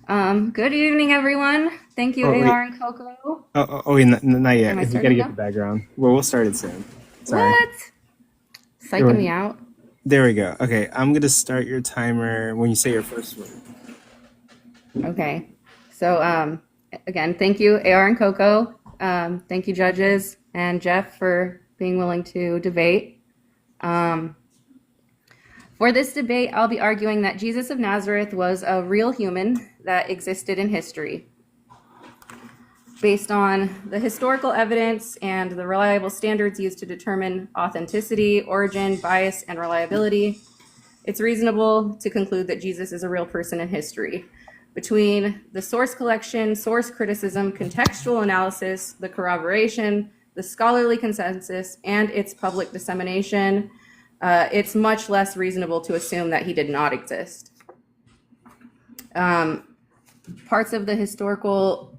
Good evening, everyone. Thank you, Oh wait, AR and Coco. wait, not Am yet. I We got to starting get the now? background. Well, we'll start it soon. Sorry. What? Psyching me out. There we go. Okay, I'm gonna start your timer when you say your first word. Okay. So, again, thank you, AR and Coco. Thank you, judges and Jeff, for being willing to debate. Um, for this debate, I'll be arguing that Jesus of Nazareth was a real human that existed in history. Based on the historical evidence and the reliable standards used to determine authenticity, origin, bias, and reliability, it's reasonable to conclude that Jesus is a real person in history. Between the source collection, source criticism, contextual analysis, the corroboration, the scholarly consensus, and its public dissemination, it's much less reasonable to assume that he did not exist. Parts of the historical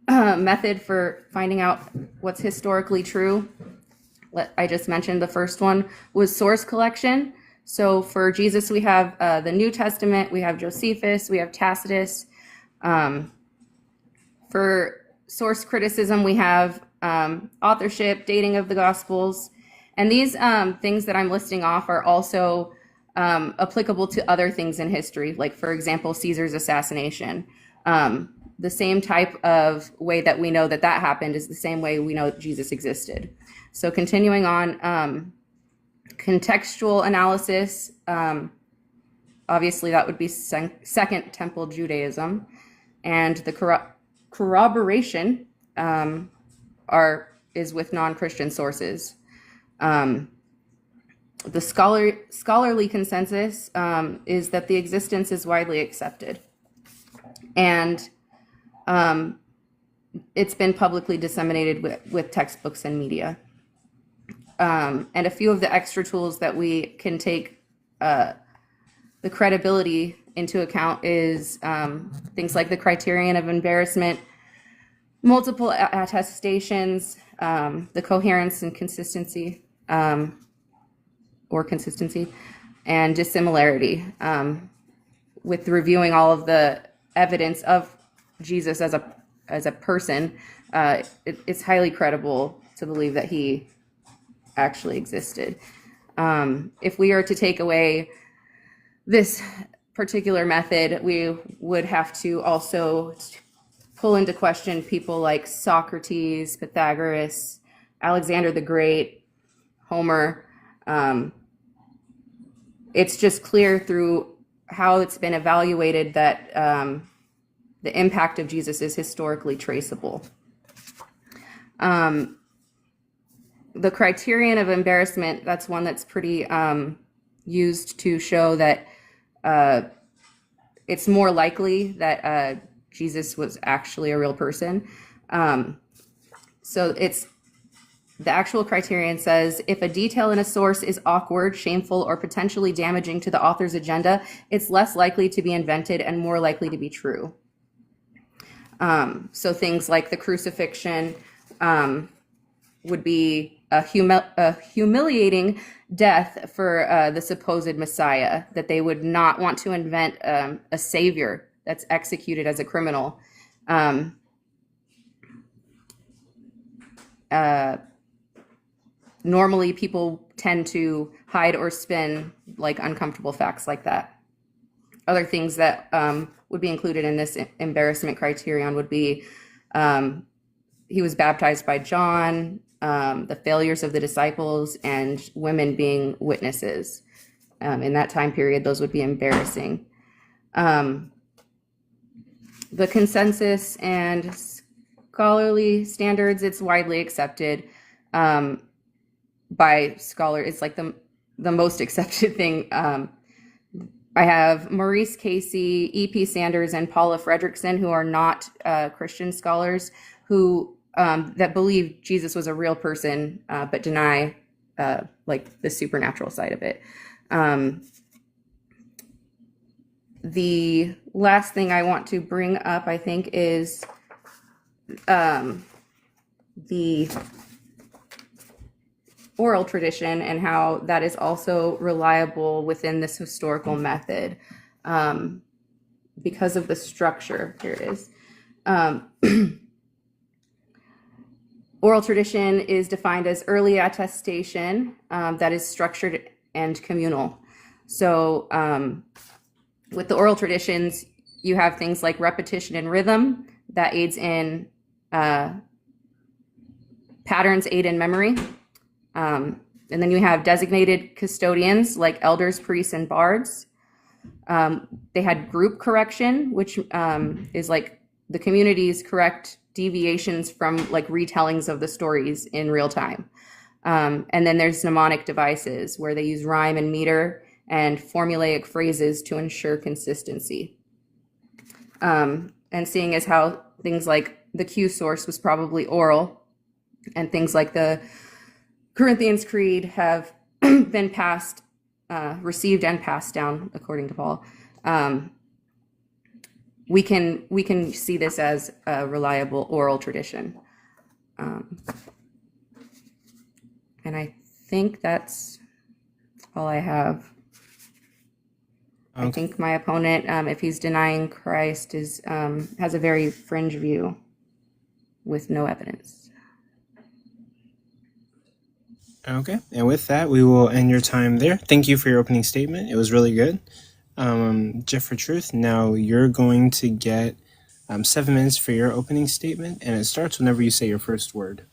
method for finding out what's historically true, I just mentioned the first one, was source collection. So for Jesus, we have the New Testament, we have Josephus, we have Tacitus. For source criticism, we have authorship, dating of the Gospels. And these things that I'm listing off are also applicable to other things in history, like, for example, Caesar's assassination. The same type of way that we know that that happened is the same way we know Jesus existed. So continuing on, contextual analysis, obviously that would be Second Temple Judaism, and the corroboration is with non-Christian sources. The scholarly consensus is that the existence is widely accepted, and it's been publicly disseminated with textbooks and media. And a few of the extra tools that we can take the credibility into account is things like the criterion of embarrassment, multiple attestations, the coherence and consistency, or consistency, and dissimilarity, with reviewing all of the evidence of Jesus as a person. It's highly credible to believe that he actually existed. If we are to take away this particular method, we would have to also pull into question people like Socrates, Pythagoras, Alexander the Great, Homer. It's just clear through how it's been evaluated that the impact of Jesus is historically traceable. The criterion of embarrassment, that's one that's pretty used to show that it's more likely that Jesus was actually a real person. So it's the actual criterion says, if a detail in a source is awkward, shameful, or potentially damaging to the author's agenda, it's less likely to be invented and more likely to be true. So things like the crucifixion would be a humiliating death for the supposed Messiah, that they would not want to invent a savior that's executed as a criminal. Normally, people tend to hide or spin like uncomfortable facts like that. Other things that would be included in this embarrassment criterion would be he was baptized by John, the failures of the disciples, and women being witnesses. In that time period, those would be embarrassing. The consensus and scholarly standards, it's widely accepted by scholar. It's like the most accepted thing. I have Maurice Casey, E.P. Sanders, and Paula Fredrickson, who are not Christian scholars, who that believe Jesus was a real person, but deny like the supernatural side of it. The last thing I want to bring up, I think, is the oral tradition and how that is also reliable within this historical method. because of the structure. Here it is. Oral tradition is defined as early attestation that is structured and communal. So with the oral traditions, you have things like repetition and rhythm that aids in patterns aid in memory. And then you have designated custodians like elders, priests, and bards. They had group correction, which is like the community's correct deviations from like retellings of the stories in real time. And then there's mnemonic devices where they use rhyme and meter and formulaic phrases to ensure consistency. And seeing as how things like the Q source was probably oral, and things like the Corinthians Creed have been passed, received and passed down, according to Paul, we can see this as a reliable oral tradition. And I think that's all I have. Okay. I think my opponent, if he's denying Christ, is has a very fringe view with no evidence. Okay, and with that, we will end your time there. Thank you for your opening statement. It was really good. Jeff for Truth, now you're going to get 7 minutes for your opening statement, and it starts whenever you say your first word.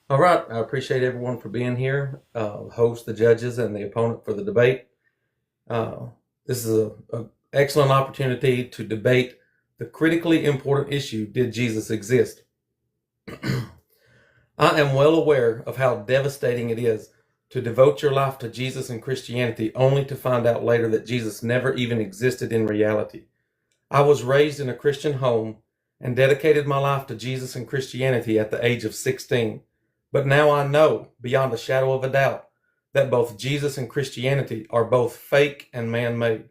All right, I appreciate everyone for being here, host, the judges, and the opponent for the debate. This is an excellent opportunity to debate the critically important issue, did Jesus exist? I am well aware of how devastating it is to devote your life to Jesus and Christianity only to find out later that Jesus never even existed in reality. I was raised in a Christian home and dedicated my life to Jesus and Christianity at the age of 16. But now I know, beyond a shadow of a doubt, that both Jesus and Christianity are both fake and man-made.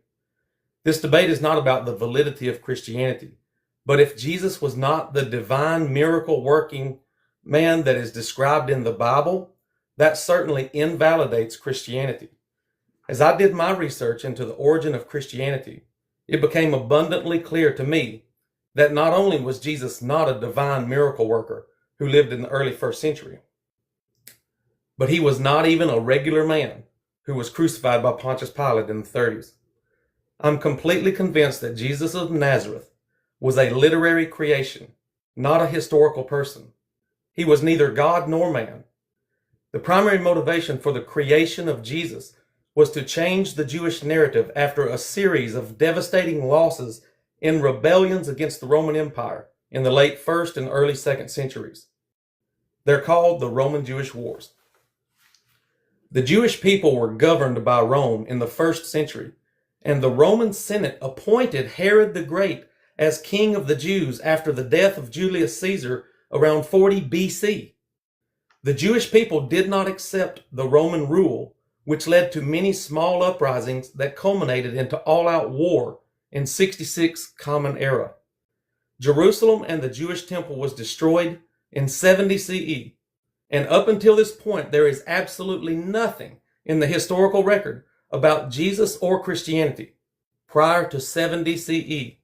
This debate is not about the validity of Christianity, but if Jesus was not the divine miracle-working man that is described in the Bible, that certainly invalidates Christianity. As I did my research into the origin of Christianity, it became abundantly clear to me that not only was Jesus not a divine miracle worker who lived in the early 1st century, but he was not even a regular man who was crucified by Pontius Pilate in the 30s. I'm completely convinced that Jesus of Nazareth was a literary creation, not a historical person. He was neither God nor man. The primary motivation for the creation of Jesus was to change the Jewish narrative after a series of devastating losses in rebellions against the Roman Empire in the late 1st and early 2nd centuries. They're called the Roman-Jewish Wars. The Jewish people were governed by Rome in the 1st century, and the Roman Senate appointed Herod the Great as king of the Jews after the death of Julius Caesar around 40 BC. The Jewish people did not accept the Roman rule, which led to many small uprisings that culminated into all-out war in 66 Common Era. Jerusalem and the Jewish temple was destroyed in 70 CE, and up until this point, there is absolutely nothing in the historical record about Jesus or Christianity prior to 70 CE.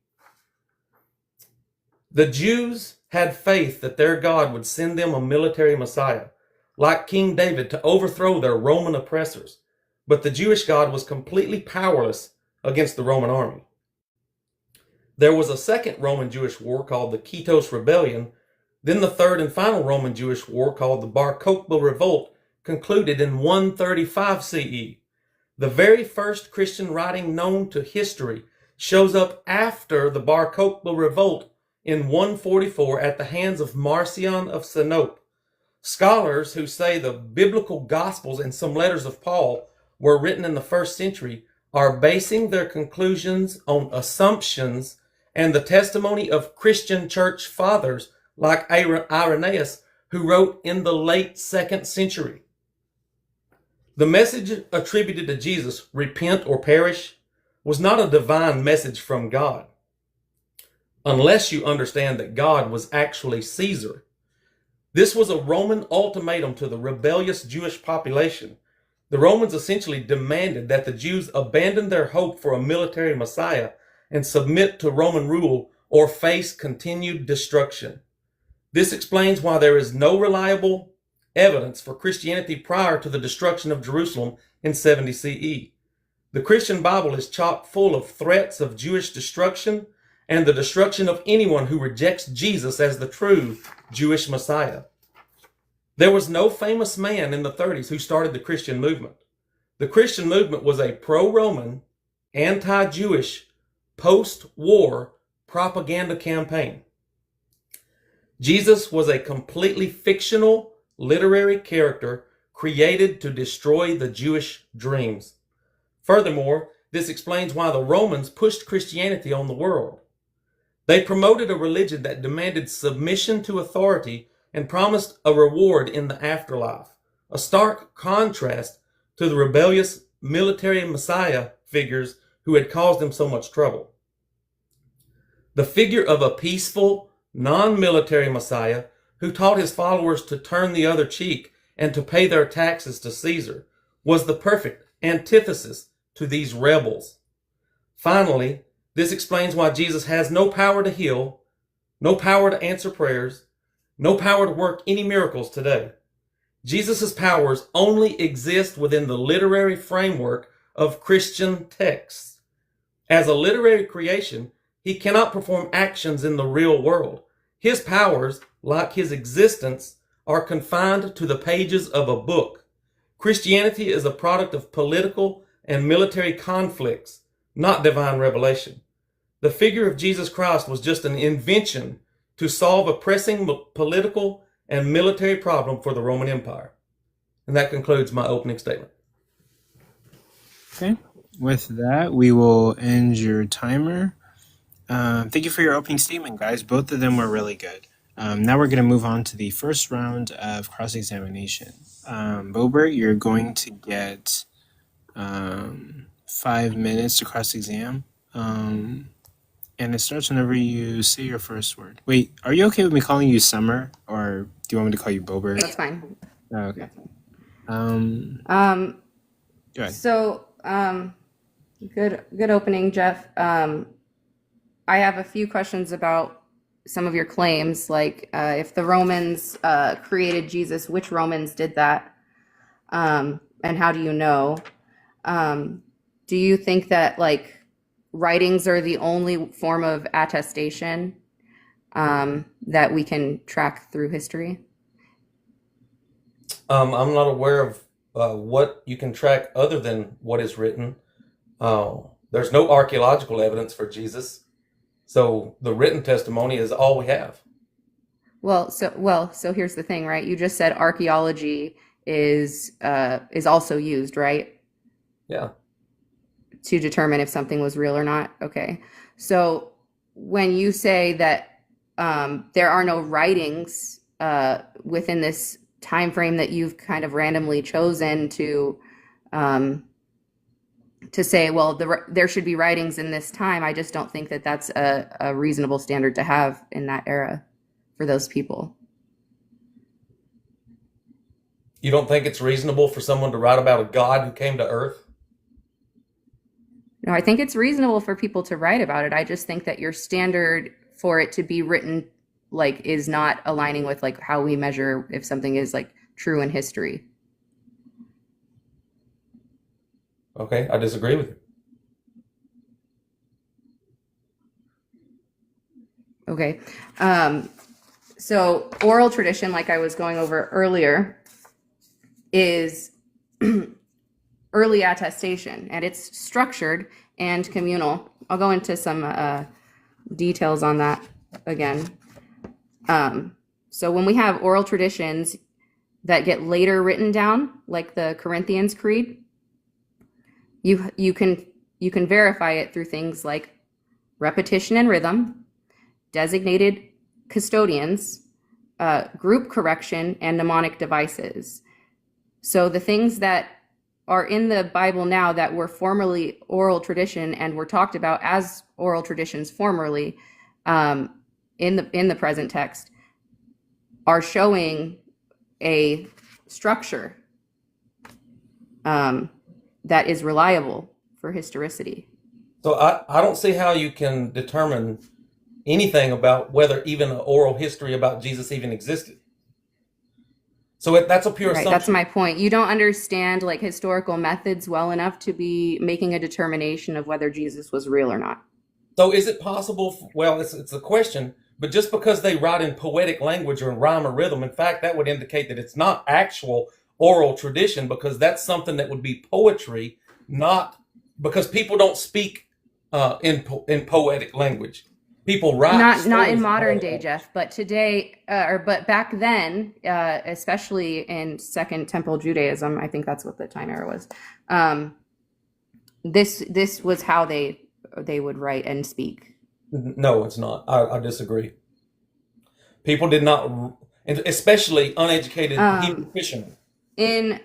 The Jews had faith that their God would send them a military Messiah, like King David, to overthrow their Roman oppressors. But the Jewish God was completely powerless against the Roman army. There was a second Roman-Jewish war called the Kitos Rebellion. Then the third and final Roman-Jewish war called the Bar Kokhba Revolt concluded in 135 CE. The very first Christian writing known to history shows up after the Bar Kokhba Revolt in 144 at the hands of Marcion of Sinope. Scholars who say the biblical gospels and some letters of Paul were written in the 1st century are basing their conclusions on assumptions and the testimony of Christian church fathers like Irenaeus, who wrote in the late 2nd century. The message attributed to Jesus, repent or perish, was not a divine message from God, unless you understand that God was actually Caesar. This was a Roman ultimatum to the rebellious Jewish population. The Romans essentially demanded that the Jews abandon their hope for a military Messiah and submit to Roman rule or face continued destruction. This explains why there is no reliable evidence for Christianity prior to the destruction of Jerusalem in 70 CE. The Christian Bible is chock full of threats of Jewish destruction and the destruction of anyone who rejects Jesus as the true Jewish Messiah. There was no famous man in the 30s who started the Christian movement. The Christian movement was a pro-Roman, anti-Jewish, post-war propaganda campaign. Jesus was a completely fictional literary character created to destroy the Jewish dreams. Furthermore, this explains why the Romans pushed Christianity on the world. They promoted a religion that demanded submission to authority and promised a reward in the afterlife, a stark contrast to the rebellious military messiah figures who had caused them so much trouble. The figure of a peaceful, non-military messiah who taught his followers to turn the other cheek and to pay their taxes to Caesar was the perfect antithesis to these rebels. Finally, this explains why Jesus has no power to heal, no power to answer prayers, no power to work any miracles today. Jesus' powers only exist within the literary framework of Christian texts. As a literary creation, he cannot perform actions in the real world. His powers, like his existence, are confined to the pages of a book. Christianity is a product of political and military conflicts, not divine revelation. The figure of Jesus Christ was just an invention to solve a pressing political and military problem for the Roman Empire. And that concludes my opening statement. Okay. With that, we will end your timer. Thank you for your opening statement, guys. Both of them were really good. Now we're going to move on to the first round of cross-examination. Bobert, you're going to get 5 minutes to cross-exam. And it starts whenever you say your first word. Wait, are you okay with me calling you Summer, or do you want me to call you Bobert? That's fine. Oh, okay. Go ahead. So, good opening, Jeff. I have a few questions about some of your claims, like if the Romans created Jesus, which Romans did that, and how do you know? Do you think that like writings are the only form of attestation that we can track through history? I'm not aware of what you can track other than what is written. There's no archaeological evidence for Jesus, so the written testimony is all we have. Well, so here's the thing, right? You just said archaeology is also used, right? Yeah. To determine if something was real or not. Okay. So when you say that there are no writings within this time frame that you've kind of randomly chosen to say, well, there should be writings in this time, I just don't think that that's a reasonable standard to have in that era for those people. You don't think it's reasonable for someone to write about a God who came to earth? No, I think it's reasonable for people to write about it. I just think that your standard for it to be written like is not aligning with like how we measure if something is like true in history. Okay, I disagree with you. Okay. So oral tradition, like I was going over earlier, is early attestation, and it's structured and communal. I'll go into some details on that again. So when we have oral traditions that get later written down, like the Corinthians Creed, you can verify it through things like repetition and rhythm, designated custodians, group correction, and mnemonic devices. So the things that are in the Bible now that were formerly oral tradition and were talked about as oral traditions formerly in the present text are showing a structure that is reliable for historicity. So I don't see how you can determine anything about whether even an oral history about Jesus even existed. So that's a pure Right, that's assumption. my point. You don't understand like historical methods well enough to be making a determination of whether Jesus was real or not. So is it possible? Well, it's a question, but just because they write in poetic language or in rhyme or rhythm, in fact, that would indicate that it's not actual oral tradition, because that's something that would be poetry, not because people don't speak in poetic language. People write Not in stories in modern poetic day, language. Jeff, but today, but back then, especially in Second Temple Judaism, I think that's what the time era was. Um, this was how they would write and speak. No, it's not. I disagree. People did not, and especially uneducated Hebrew fishermen. In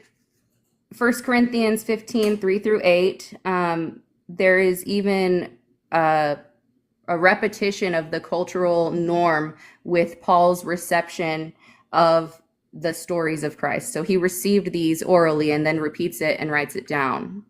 1 Corinthians 15, 3 through 8, there is even a repetition of the cultural norm with Paul's reception of the stories of Christ. So he received these orally and then repeats it and writes it down.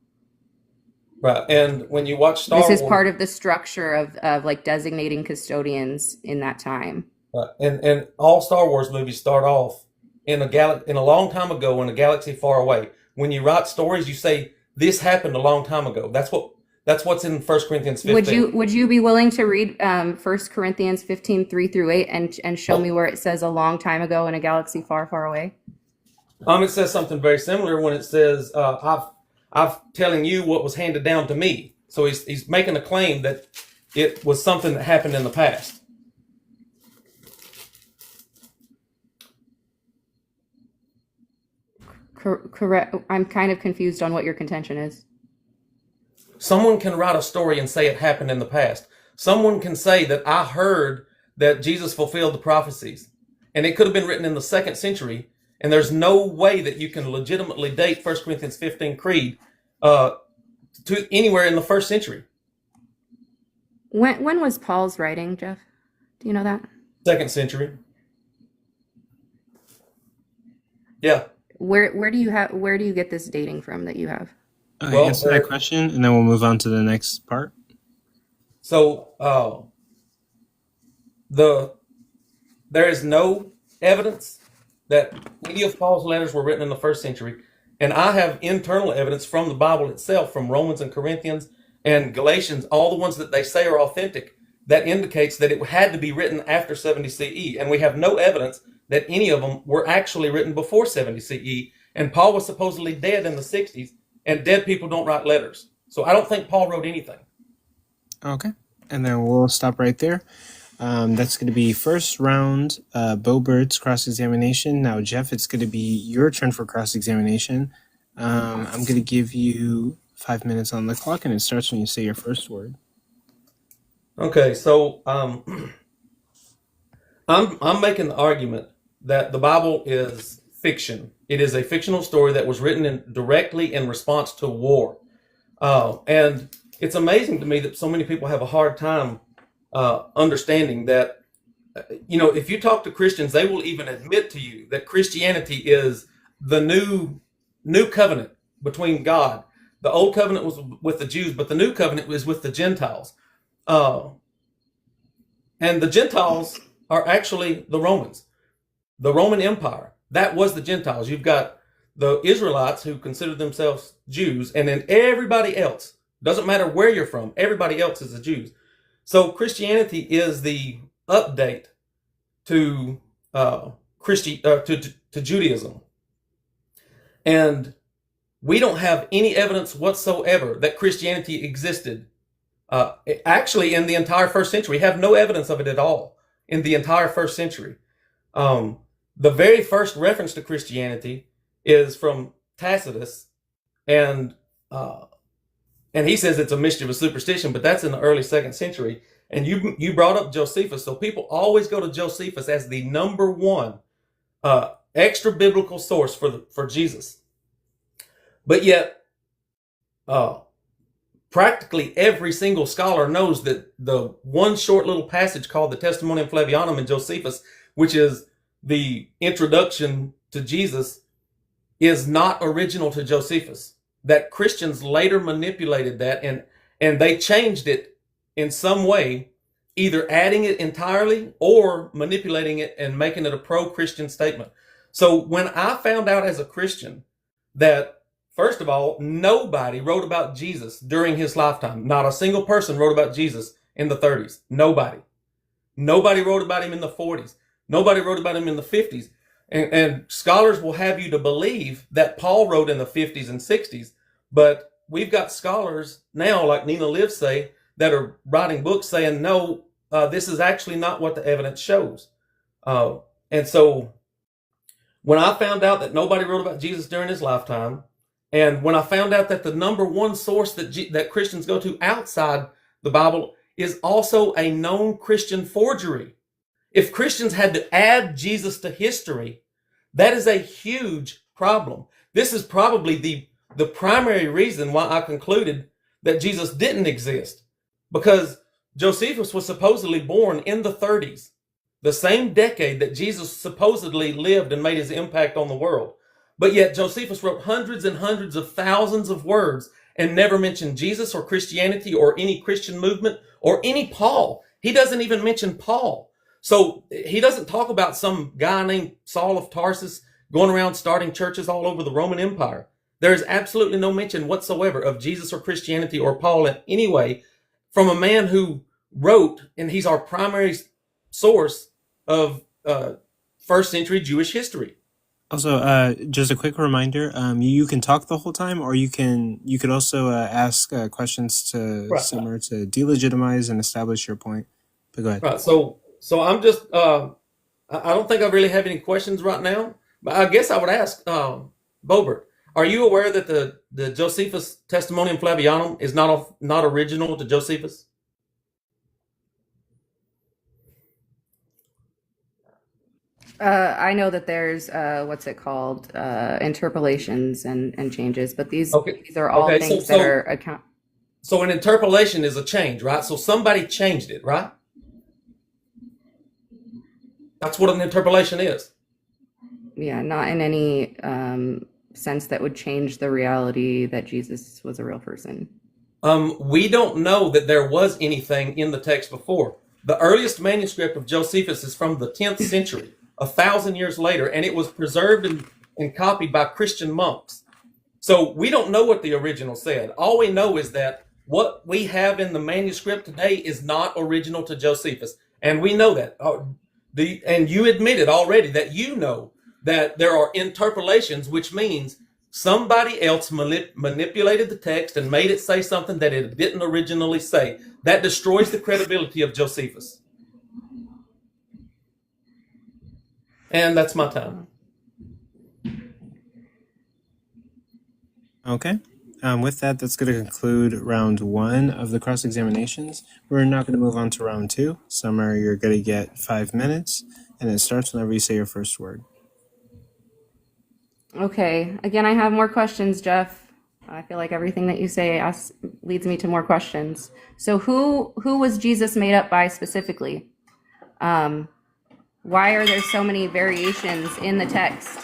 Right. And when you watch Star This is Wars, part of the structure of like designating custodians in that time. right, and all Star Wars movies start off in a long time ago in a galaxy far away. When you write stories, you say this happened a long time ago. That's what's in 1 Corinthians 15. Would you be willing to read 1 Corinthians 15, 3 through 8 and show me where it says a long time ago in a galaxy far, far away? It says something very similar when it says, I've telling you what was handed down to me. So he's making a claim that it was something that happened in the past. Correct. I'm kind of confused on what your contention is. Someone can write a story and say it happened in the past. Someone can say that I heard that Jesus fulfilled the prophecies, and it could have been written in the 2nd century. And there's no way that you can legitimately date 1 Corinthians 15 Creed to anywhere in the 1st century. When was Paul's writing, Jeff? Do you know that? 2nd century. Yeah. Where do you get this dating from that you have? Okay, answer that question, and then we'll move on to the next part. So there is no evidence that any of Paul's letters were written in the 1st century. And I have internal evidence from the Bible itself, from Romans and Corinthians and Galatians, all the ones that they say are authentic, that indicates that it had to be written after 70 CE. And we have no evidence that any of them were actually written before 70 CE. And Paul was supposedly dead in the 60s, and dead people don't write letters. So I don't think Paul wrote anything. Okay, and then we'll stop right there. That's going to be first round, Bobert's cross-examination. Now, Jeff, it's going to be your turn for cross-examination. I'm going to give you 5 minutes on the clock, and it starts when you say your first word. Okay, so I'm making the argument that the Bible is fiction. It is a fictional story that was written directly in response to war. And it's amazing to me that so many people have a hard time understanding that, if you talk to Christians, they will even admit to you that Christianity is the new covenant between God. The old covenant was with the Jews, but the new covenant was with the Gentiles. And the Gentiles are actually the Romans, the Roman Empire. That was the Gentiles. You've got the Israelites who consider themselves Jews, and then everybody else, doesn't matter where you're from, everybody else is the Jews. So Christianity is the update to to Judaism. And we don't have any evidence whatsoever that Christianity existed actually in the entire 1st century. We have no evidence of it at all in the entire 1st century. The very first reference to Christianity is from Tacitus, and he says it's a mischievous superstition, but that's in the early 2nd century. And you brought up Josephus, so people always go to Josephus as the number one extra biblical source for Jesus. But yet, practically every single scholar knows that the one short little passage called the Testimonium Flavianum in Josephus, which is the introduction to Jesus, is not original to Josephus. That Christians later manipulated that and they changed it in some way, either adding it entirely or manipulating it and making it a pro-Christian statement. So when I found out as a Christian that, first of all, nobody wrote about Jesus during his lifetime. Not a single person wrote about Jesus in the 30s. Nobody. Nobody wrote about him in the 40s. Nobody wrote about him in the 50s. And scholars will have you to believe that Paul wrote in the 50s and 60s, but we've got scholars now, like Nina Liv say, that are writing books saying, no, this is actually not what the evidence shows. And so when I found out that nobody wrote about Jesus during his lifetime, and when I found out that the number one source that Christians go to outside the Bible is also a known Christian forgery. If Christians had to add Jesus to history, that is a huge problem. This is probably the primary reason why I concluded that Jesus didn't exist, because Josephus was supposedly born in the 30s, the same decade that Jesus supposedly lived and made his impact on the world. But yet Josephus wrote hundreds and hundreds of thousands of words and never mentioned Jesus or Christianity or any Christian movement or any Paul. He doesn't even mention Paul. So he doesn't talk about some guy named Saul of Tarsus going around starting churches all over the Roman Empire. There is absolutely no mention whatsoever of Jesus or Christianity or Paul in any way from a man who wrote, and he's our primary source of first century Jewish history. Also, just a quick reminder: you can talk the whole time, or you could also ask questions to Right. Summer to delegitimize and establish your point. But go ahead. Right. So I'm just, I don't think I really have any questions right now, but I guess I would ask, Bobert, are you aware that the Josephus Testimonium Flavianum is not original to Josephus? I know that there's what's it called, interpolations and changes, but these are all Okay, things that are So an interpolation is a change, right? So somebody changed it, right? That's what an interpolation is. Yeah, not in any sense that would change the reality that Jesus was a real person. We don't know that there was anything in the text before. The earliest manuscript of Josephus is from the 10th century, 1,000 years later, and it was preserved and copied by Christian monks. So we don't know what the original said. All we know is that what we have in the manuscript today is not original to Josephus. And we know that. And you admitted already that you know that there are interpolations, which means somebody else manipulated the text and made it say something that it didn't originally say. That destroys the credibility of Josephus. And that's my time. Okay. With that, that's going to conclude round 1 of the cross-examinations. We're now going to move on to round 2. Summer, you're going to get 5 minutes, and it starts whenever you say your first word. Okay, again, I have more questions, Jeff. I feel like everything that you say leads me to more questions. So who was Jesus made up by specifically? Why are there so many variations in the text?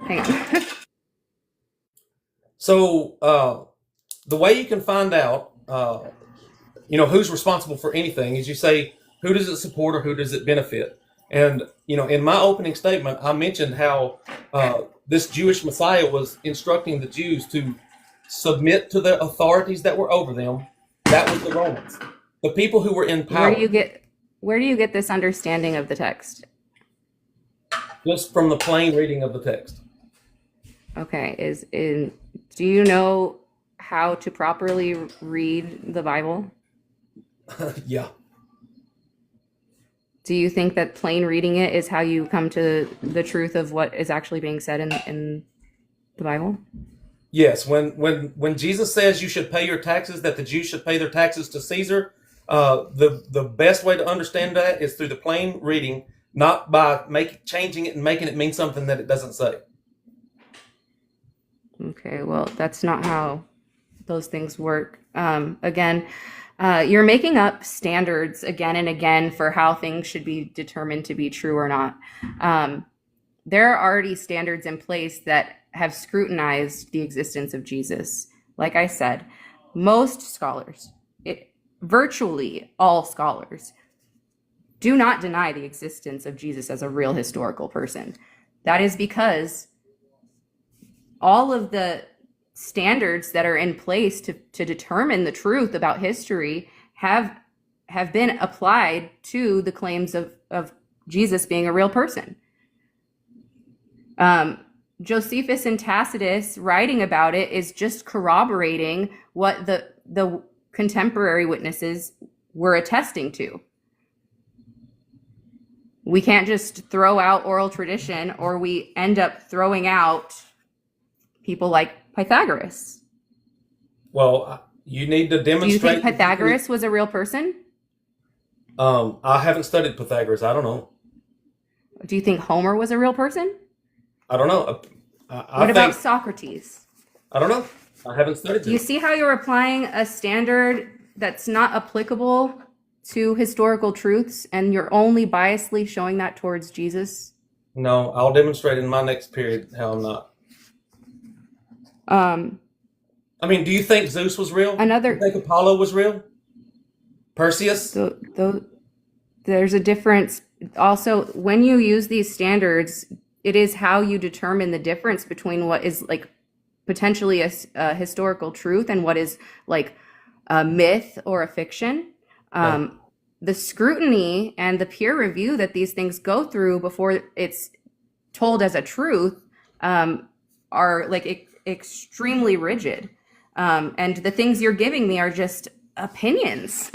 Hang on. So the way you can find out, who's responsible for anything is you say, who does it support or who does it benefit? And, in my opening statement, I mentioned how this Jewish Messiah was instructing the Jews to submit to the authorities that were over them. That was the Romans, the people who were in power. Where do you get this understanding of the text? Just from the plain reading of the text. Okay, do you know how to properly read the Bible? Yeah. Do you think that plain reading it is how you come to the truth of what is actually being said in the Bible? Yes. When Jesus says you should pay your taxes, that the Jews should pay their taxes to Caesar, the best way to understand that is through the plain reading, not by changing it and making it mean something that it doesn't say. Okay, well, that's not how those things work. Again, you're making up standards again and again for how things should be determined to be true or not. There are already standards in place that have scrutinized the existence of Jesus. Like I said, most scholars, virtually all scholars, do not deny the existence of Jesus as a real historical person. That is because all of the standards that are in place to determine the truth about history have been applied to the claims of Jesus being a real person. Josephus and Tacitus writing about it is just corroborating what the contemporary witnesses were attesting to. We can't just throw out oral tradition, or we end up throwing out people like Pythagoras. Well, you need to Do you demonstrate. think Pythagoras was a real person? I haven't studied Pythagoras. I don't know. Do you think Homer was a real person? I don't know. I What about think, Socrates? I don't know. I haven't studied Do you this. see how you're applying a standard that's not applicable to historical truths, and you're only biasly showing that towards Jesus? No, I'll demonstrate in my next period how I'm not. I mean, do you think Zeus was real? Do Another- you think Apollo was real? Perseus? There's a difference. Also, when you use these standards, it is how you determine the difference between what is like potentially a historical truth and what is like a myth or a fiction. The scrutiny and the peer review that these things go through before it's told as a truth are like extremely rigid. And the things you're giving me are just opinions,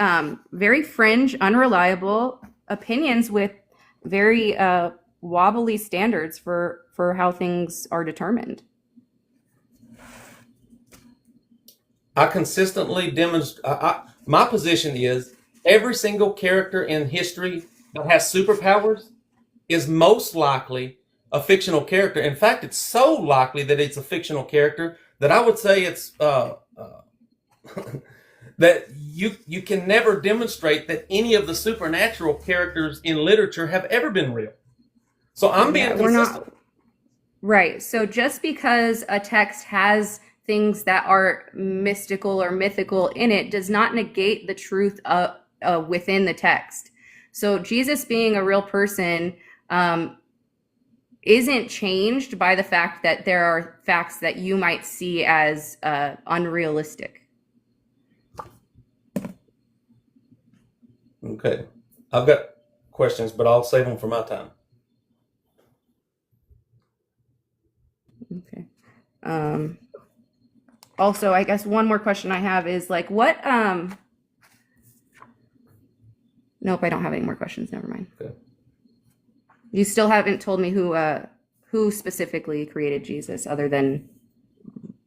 very fringe, unreliable opinions with very wobbly standards for how things are determined. I consistently demonstrate. My position is every single character in history that has superpowers is most likely a fictional character. In fact, it's so likely that it's a fictional character that I would say it's that you can never demonstrate that any of the supernatural characters in literature have ever been real. So I'm being consistent. Right. So just because a text has things that are mystical or mythical in it does not negate the truth within the text. So Jesus being a real person isn't changed by the fact that there are facts that you might see as unrealistic. Okay. I've got questions, but I'll save them for my time. Okay. Also, I guess one more question I have is like, what? Nope, I don't have any more questions. Never mind. Okay. You still haven't told me who specifically created Jesus, other than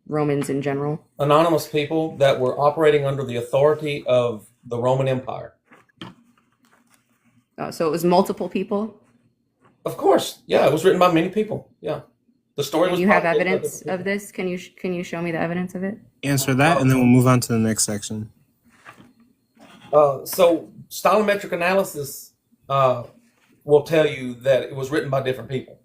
Romans in general. Anonymous people that were operating under the authority of the Roman Empire. So it was multiple people. Of course, yeah, it was written by many people. Yeah, the story And was. you have populated by evidence different of this? Can you show me the evidence of it? Answer that, and then we'll move on to the next section. people. So stylometric analysis will tell you that it was written by different people.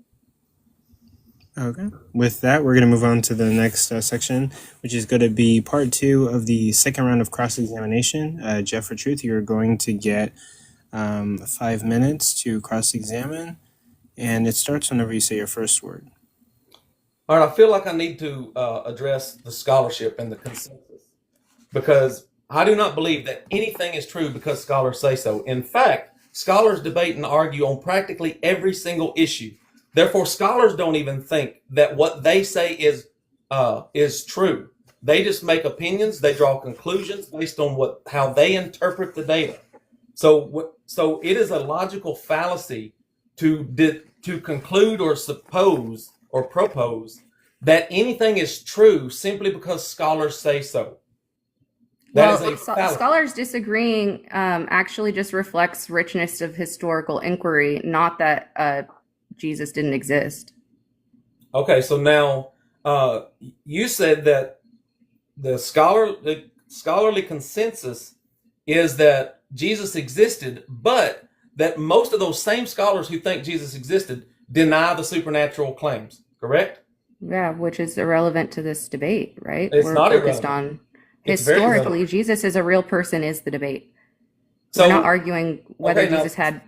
Okay. With that, we're going to move on to the next section, which is going to be part 2 of the second round of cross-examination. Jeff or Truth, you're going to get 5 minutes to cross-examine, and it starts whenever you say your first word. All right, I feel like I need to address the scholarship and the consensus, because I do not believe that anything is true because scholars say so. In fact, scholars debate and argue on practically every single issue. Therefore, scholars don't even think that what they say is true. They just make opinions. They draw conclusions based on how they interpret the data. So it is a logical fallacy to conclude or suppose or propose that anything is true simply because scholars say so. That is a fallacy. Scholars disagreeing actually just reflects richness of historical inquiry, not that Jesus didn't exist. Okay, so now you said that the scholarly consensus is that Jesus existed, but that most of those same scholars who think Jesus existed deny the supernatural claims, correct? Yeah, which is irrelevant to this debate, right? It's We're not focused irrelevant. It's very Historically, relevant. Jesus is a real person is the debate. So We're not arguing whether okay, now Jesus had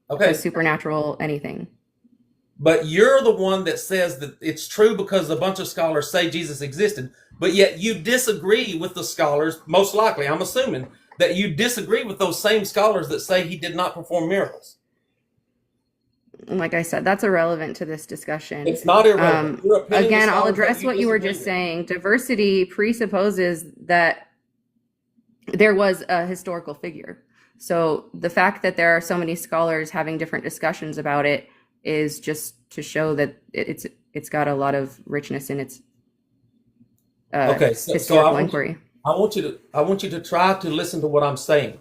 a okay, supernatural anything. but you're the one that says that it's true because a bunch of scholars say Jesus existed, but yet you disagree with the scholars, most likely, I'm assuming, that you disagree with those same scholars that say he did not perform miracles. Like I said, that's irrelevant to this discussion. It's not irrelevant. You're appealing to Again, I'll scholars that address what you were disagree just with. saying. Diversity presupposes that there was a historical figure. So the fact that there are so many scholars having different discussions about it is just to show that it's got a lot of richness in its Okay, so historical inquiry. I want you to try to listen to what I'm saying.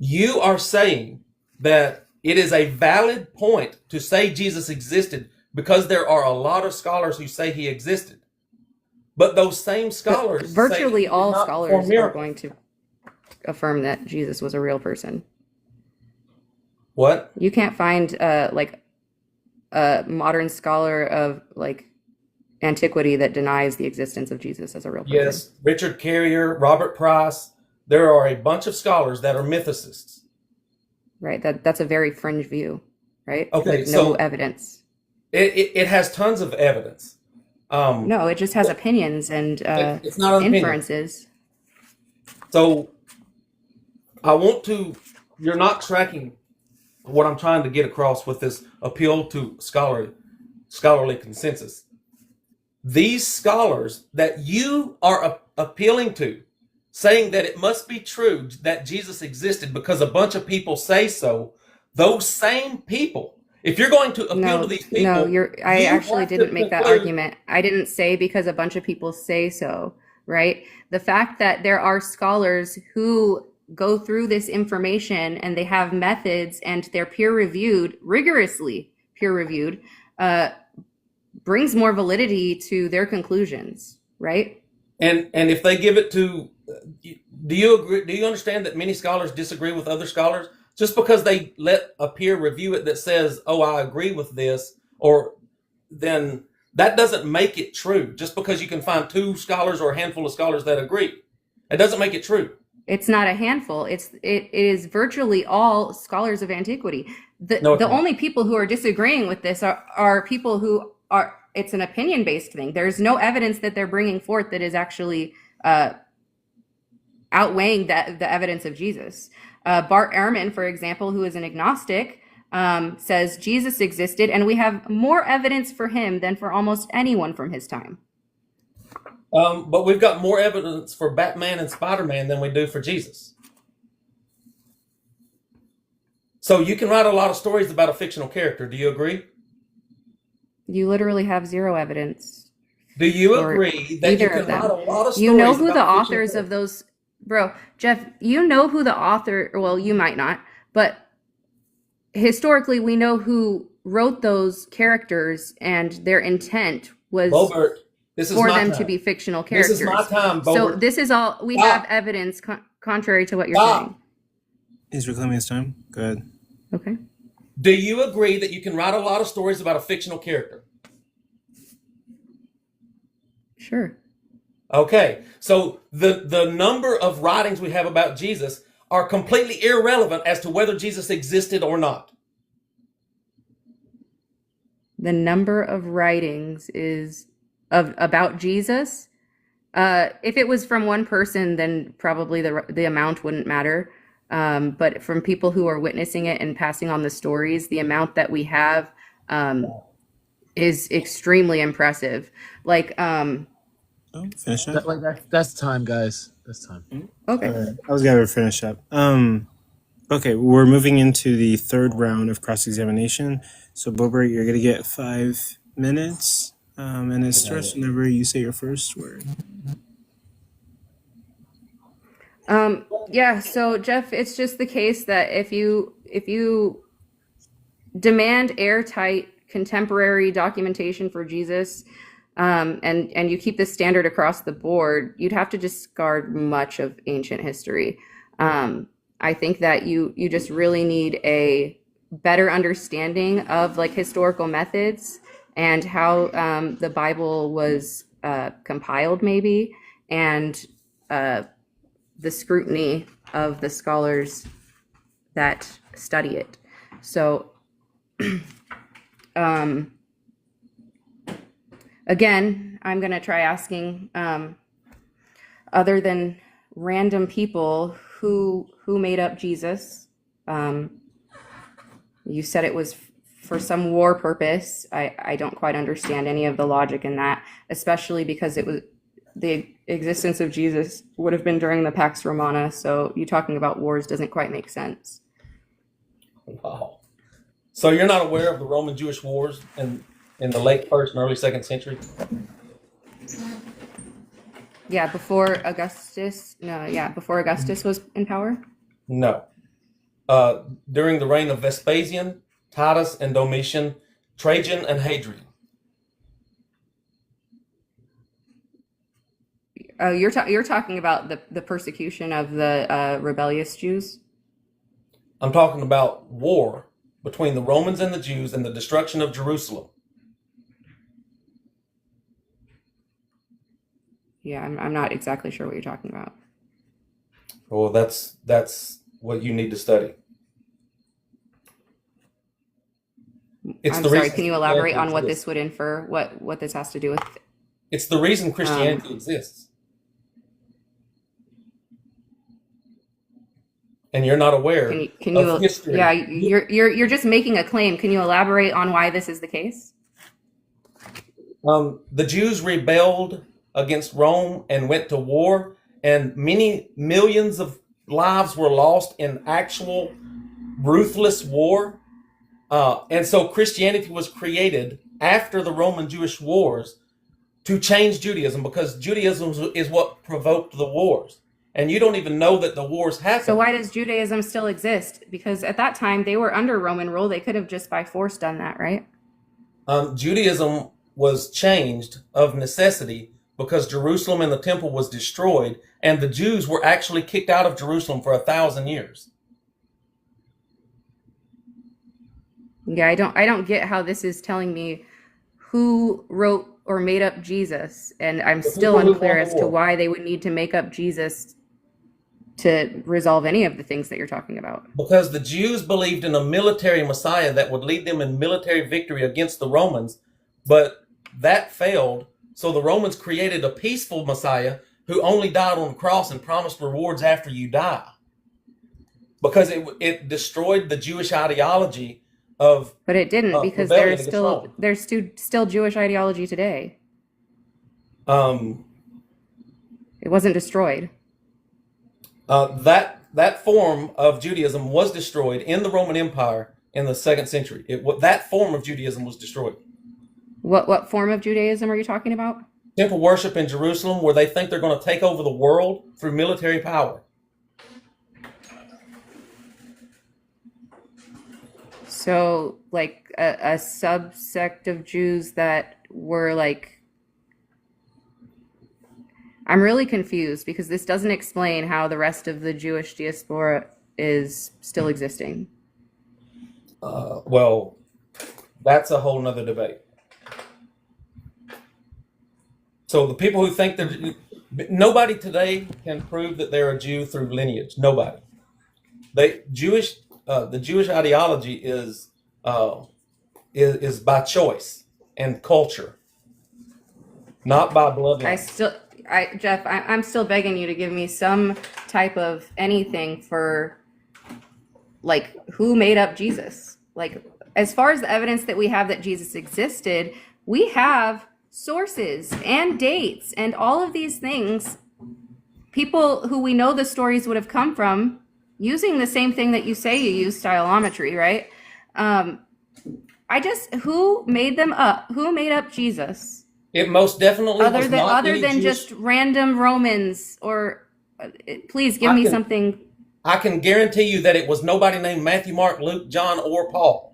You are saying that it is a valid point to say Jesus existed because there are a lot of scholars who say he existed. But those same scholars say Virtually he did all not scholars perform are miracles. going to affirm that Jesus was a real person. What? You can't find like a modern scholar of like antiquity that denies the existence of Jesus as a real person. Yes, Richard Carrier, Robert Price. There are a bunch of scholars that are mythicists. Right. That's a very fringe view, right? Okay, With so no evidence. it has tons of evidence. No, it just has opinions and It's not an opinion. inferences. So you're not tracking what I'm trying to get across with this appeal to scholarly consensus. These scholars that you are appealing to, saying that it must be true that Jesus existed because a bunch of people say so, those same people, if you're going to appeal to these people, I you actually have to didn't make that conclude- argument. I didn't say because a bunch of people say so, right? The fact that there are scholars who go through this information and they have methods and they're rigorously peer reviewed, brings more validity to their conclusions, right? And if they give it to, do you agree? Do you understand that many scholars disagree with other scholars just because they let a peer review it that says, "Oh, I agree with this," or then that doesn't make it true. Just because you can find two scholars or a handful of scholars that agree, it doesn't make it true. It's not a handful. It is virtually all scholars of antiquity. The No, it's not. only people who are disagreeing with this are people who are. It's an opinion based thing. There's no evidence that they're bringing forth that is actually outweighing the evidence of Jesus. Bart Ehrman, for example, who is an agnostic, says Jesus existed, and we have more evidence for him than for almost anyone from his time. But we've got more evidence for Batman and Spider-Man than we do for Jesus. So you can write a lot of stories about a fictional character. Do you agree? You literally have zero evidence. Do you Or agree that you either can of them. write a lot of stories You know who about the fictional authors of characters? those, bro, Jeff, you know who the author, well, you might not, but historically we know who wrote those characters and their intent was Bobert, this is for my them time. to be fictional This characters. is my time, So Bobert. this is all, we Stop. have evidence contrary to what you're Stop. saying. He's reclaiming his time. Go ahead. Okay. Do you agree that you can write a lot of stories about a fictional character? Sure. Okay, so the number of writings we have about Jesus are completely irrelevant as to whether Jesus existed or not. The number of writings is about Jesus. If it was from one person, then probably the amount wouldn't matter. But from people who are witnessing it and passing on the stories, the amount that we have is extremely impressive. Like, Oh, finish up. That's time, guys. That's time. okay. All right. I was gonna finish up. Okay, we're moving into the third round of cross-examination. So, Bobert, you're gonna get 5 minutes, and it starts whenever you say your first word. Yeah, so Jeff, it's just the case that if you demand airtight contemporary documentation for Jesus, and you keep this standard across the board, you'd have to discard much of ancient history. I think that you just really need a better understanding of like historical methods and how the Bible was compiled, maybe, and the scrutiny of the scholars that study it. So, again, I'm going to try asking, other than random people, who made up Jesus. You said it was for some war purpose. I don't quite understand any of the logic in that, especially because it was the existence of Jesus would have been during the Pax Romana. So you talking about wars doesn't quite make sense. Wow. So you're not aware of the Roman Jewish wars in the late first and early second century? Yeah, before Augustus. No, yeah, before Augustus was in power. No. During the reign of Vespasian, Titus, and Domitian, Trajan, and Hadrian. You're talking about the persecution of the rebellious Jews. I'm talking about war between the Romans and the Jews and the destruction of Jerusalem. Yeah, I'm not exactly sure what you're talking about. Well, that's what you need to study. I'm sorry, can you elaborate on what this would infer? What this has to do with? It's the reason Christianity exists. And you're not aware can you of history. Yeah, you're just making a claim. Can you elaborate on why this is the case? The Jews rebelled against Rome and went to war, and many millions of lives were lost in actual ruthless war. And so Christianity was created after the Roman Jewish wars to change Judaism, because Judaism is what provoked the wars. And you don't even know that the wars happened. So why does Judaism still exist? Because at that time they were under Roman rule. They could have just by force done that, right? Judaism was changed of necessity because Jerusalem and the temple was destroyed, and the Jews were actually kicked out of Jerusalem for 1,000 years. Yeah, I don't get how this is telling me who wrote or made up Jesus, and I'm still unclear as to why they would need to make up Jesus to resolve any of the things that you're talking about. Because the Jews believed in a military Messiah that would lead them in military victory against the Romans, but that failed. So the Romans created a peaceful Messiah who only died on the cross and promised rewards after you die. Because it destroyed the Jewish ideology of. But it didn't, because there's still Jewish ideology today. It wasn't destroyed. That form of Judaism was destroyed in the Roman Empire in the 2nd century. That form of Judaism was destroyed. What form of Judaism are you talking about? Temple worship in Jerusalem, where they think they're going to take over the world through military power. So, like a subsect of Jews that were like, I'm really confused, because this doesn't explain how the rest of the Jewish diaspora is still existing. Well, that's a whole nother debate. So the people who think nobody today can prove that they're a Jew through lineage. Nobody. The Jewish ideology is by choice and culture, not by bloodline. Jeff, I'm still begging you to give me some type of anything for, like, who made up Jesus. Like, as far as the evidence that we have that Jesus existed, we have sources and dates and all of these things. People who we know the stories would have come from using the same thing that you say you use, stylometry, right? Who made them up? Who made up Jesus? It most definitely was not other than just random Romans, or please give me something. I can guarantee you that it was nobody named Matthew, Mark, Luke, John, or Paul.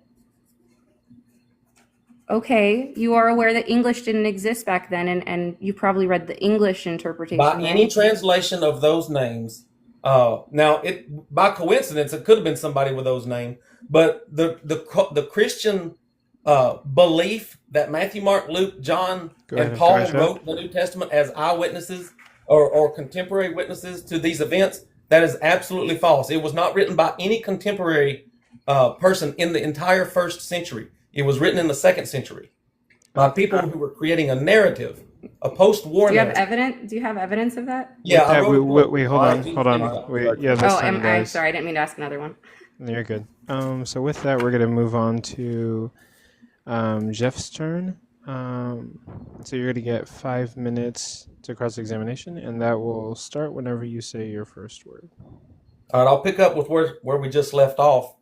Okay, you are aware that English didn't exist back then, and you probably read the English interpretation. By any translation of those names, now by coincidence it could have been somebody with those names, but the Christian belief that Matthew, Mark, Luke, John, and Paul wrote the New Testament as eyewitnesses or contemporary witnesses to these events, that is absolutely false. It was not written by any contemporary person in the entire first century. It was written in the second century by people who were creating a narrative, a post-war narrative. Do you have evidence of that? Yeah, I wrote a book. Wait, hold on. Wait, yeah, that's time, I'm guys. sorry. I didn't mean to ask another one. You're good. So with that, we're gonna move on to Jeff's turn. So you're gonna get 5 minutes to cross-examination, and that will start whenever you say your first word. All right, I'll pick up with where we just left off.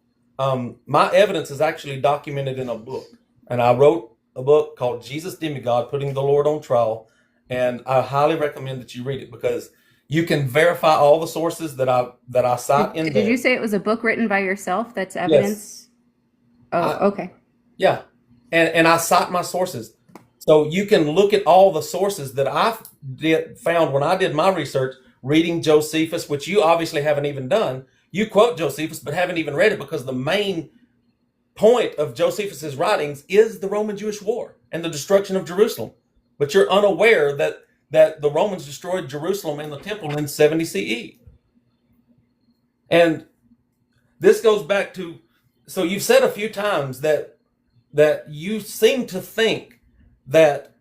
My evidence is actually documented in a book, and I wrote a book called Jesus Demigod, Putting the Lord on Trial, and I highly recommend that you read it because you can verify all the sources that I cite in there. Did you say it was a book written by yourself? That's evidence? Yes. Okay. Yeah, and I cite my sources. So you can look at all the sources that I found when I did my research, reading Josephus, which you obviously haven't even done. You quote Josephus, but haven't even read it because the main point of Josephus's writings is the Roman-Jewish War and the destruction of Jerusalem. But you're unaware that the Romans destroyed Jerusalem and the temple in 70 CE. And this goes back to, so you've said a few times that you seem to think that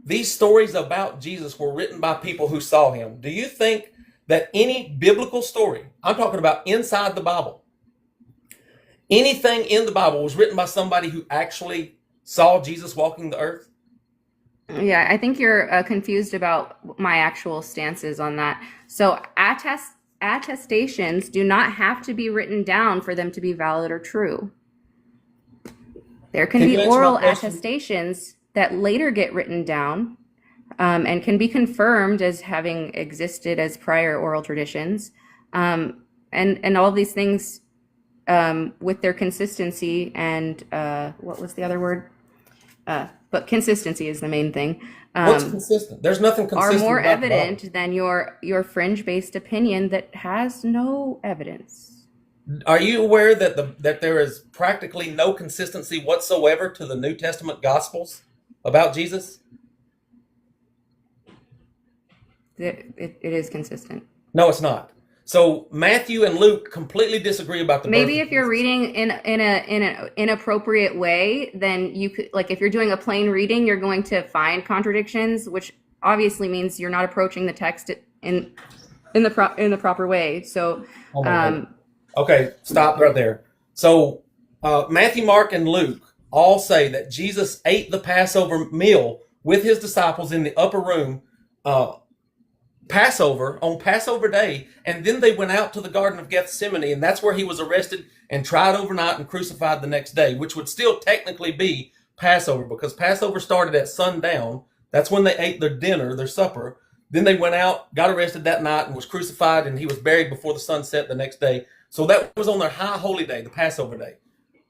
these stories about Jesus were written by people who saw him. Do you think that any biblical story, I'm talking about inside the Bible, anything in the Bible was written by somebody who actually saw Jesus walking the earth? Yeah, I think you're confused about my actual stances on that. So attestations do not have to be written down for them to be valid or true. There can be oral attestations that later get written down and can be confirmed as having existed as prior oral traditions. And all of these things with their consistency and what was the other word? But consistency is the main thing. What's consistent? There's nothing consistent. Are more evident than your fringe-based opinion that has no evidence. Are you aware that there is practically no consistency whatsoever to the New Testament Gospels about Jesus? It is consistent. No, it's not. So Matthew and Luke completely disagree about the birth Maybe of if you're Jesus. reading in an inappropriate way, then you could, like, if you're doing a plain reading, you're going to find contradictions, which obviously means you're not approaching the text in the proper way. So, okay, stop right there. So Matthew, Mark, and Luke all say that Jesus ate the Passover meal with his disciples in the upper room Passover on Passover Day, and then they went out to the Garden of Gethsemane, and that's where he was arrested and tried overnight and crucified the next day, which would still technically be Passover because Passover started at sundown. That's when they ate their dinner, their supper. Then they went out, got arrested that night, and was crucified, and he was buried before the sun set the next day. So that was on their high holy day, the Passover day.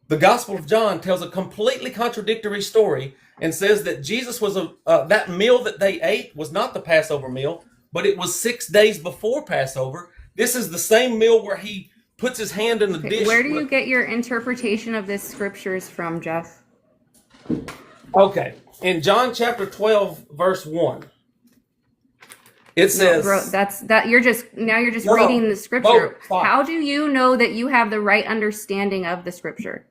The Gospel of John tells a completely contradictory story and says that Jesus was that meal that they ate was not the Passover meal, but it was 6 days before Passover. This is the same meal where he puts his hand in the dish. Where do you get your interpretation of this scriptures from, Jeff? Okay, in John chapter 12, verse 1, it says... You're just reading the scripture. How do you know that you have the right understanding of the scripture?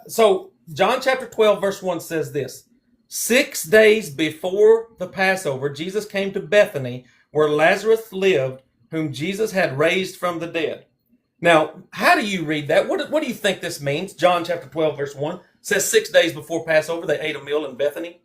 So John chapter 12, verse 1 says this: 6 days before the Passover, Jesus came to Bethany, where Lazarus lived, whom Jesus had raised from the dead. Now, how do you read that? What do you think this means? John chapter 12, verse 1 says 6 days before Passover, they ate a meal in Bethany.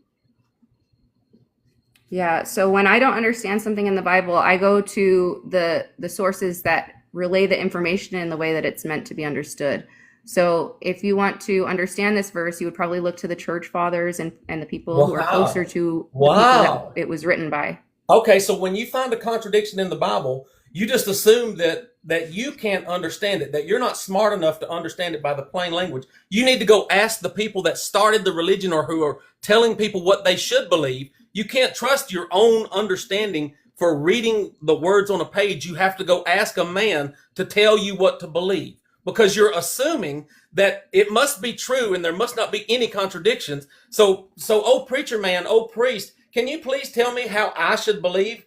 Yeah, so when I don't understand something in the Bible, I go to the sources that relay the information in the way that it's meant to be understood. So if you want to understand this verse, you would probably look to the church fathers and the people who are closer to the people that it was written by. Okay, so when you find a contradiction in the Bible, you just assume that you can't understand it, that you're not smart enough to understand it by the plain language. You need to go ask the people that started the religion or who are telling people what they should believe. You can't trust your own understanding for reading the words on a page. You have to go ask a man to tell you what to believe, because you're assuming that it must be true and there must not be any contradictions. So, oh preacher man, oh priest, can you please tell me how I should believe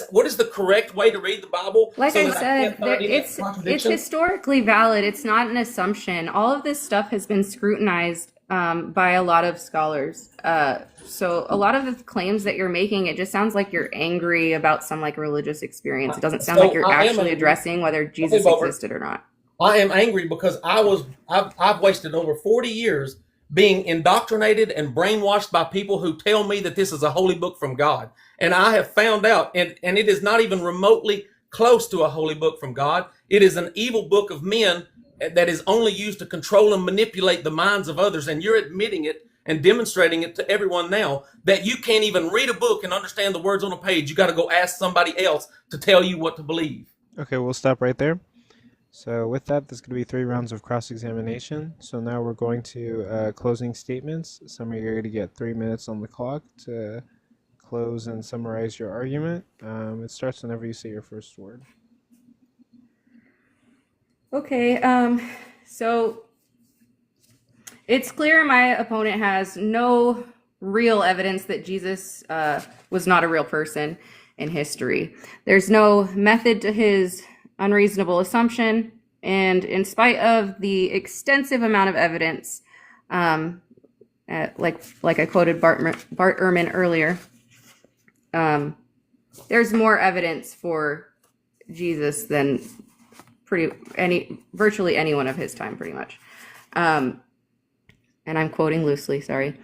What is the correct way to read the Bible? Like so I that said, can't find any it's contradiction? historically valid. It's not an assumption. All of this stuff has been scrutinized by a lot of scholars. So a lot of the claims that you're making, it just sounds like you're angry about some like religious experience. It doesn't sound So like you're I am actually angry. addressing whether Jesus Bobert. existed or not. I am angry because I've wasted over 40 years being indoctrinated and brainwashed by people who tell me that this is a holy book from God. And I have found out, and it is not even remotely close to a holy book from God. It is an evil book of men that is only used to control and manipulate the minds of others. And you're admitting it and demonstrating it to everyone now that you can't even read a book and understand the words on a page. You got to go ask somebody else to tell you what to believe. Okay, we'll stop right there. So with that, there's going to be 3 rounds of cross-examination. So now we're going to closing statements. Some of you are going to get 3 minutes on the clock to close and summarize your argument. It starts whenever you say your first word. Okay, so it's clear my opponent has no real evidence that Jesus was not a real person in history. There's no method to his unreasonable assumption, and in spite of the extensive amount of evidence, like I quoted Bart Ehrman earlier, there's more evidence for Jesus than virtually anyone of his time, pretty much. And I'm quoting loosely, sorry.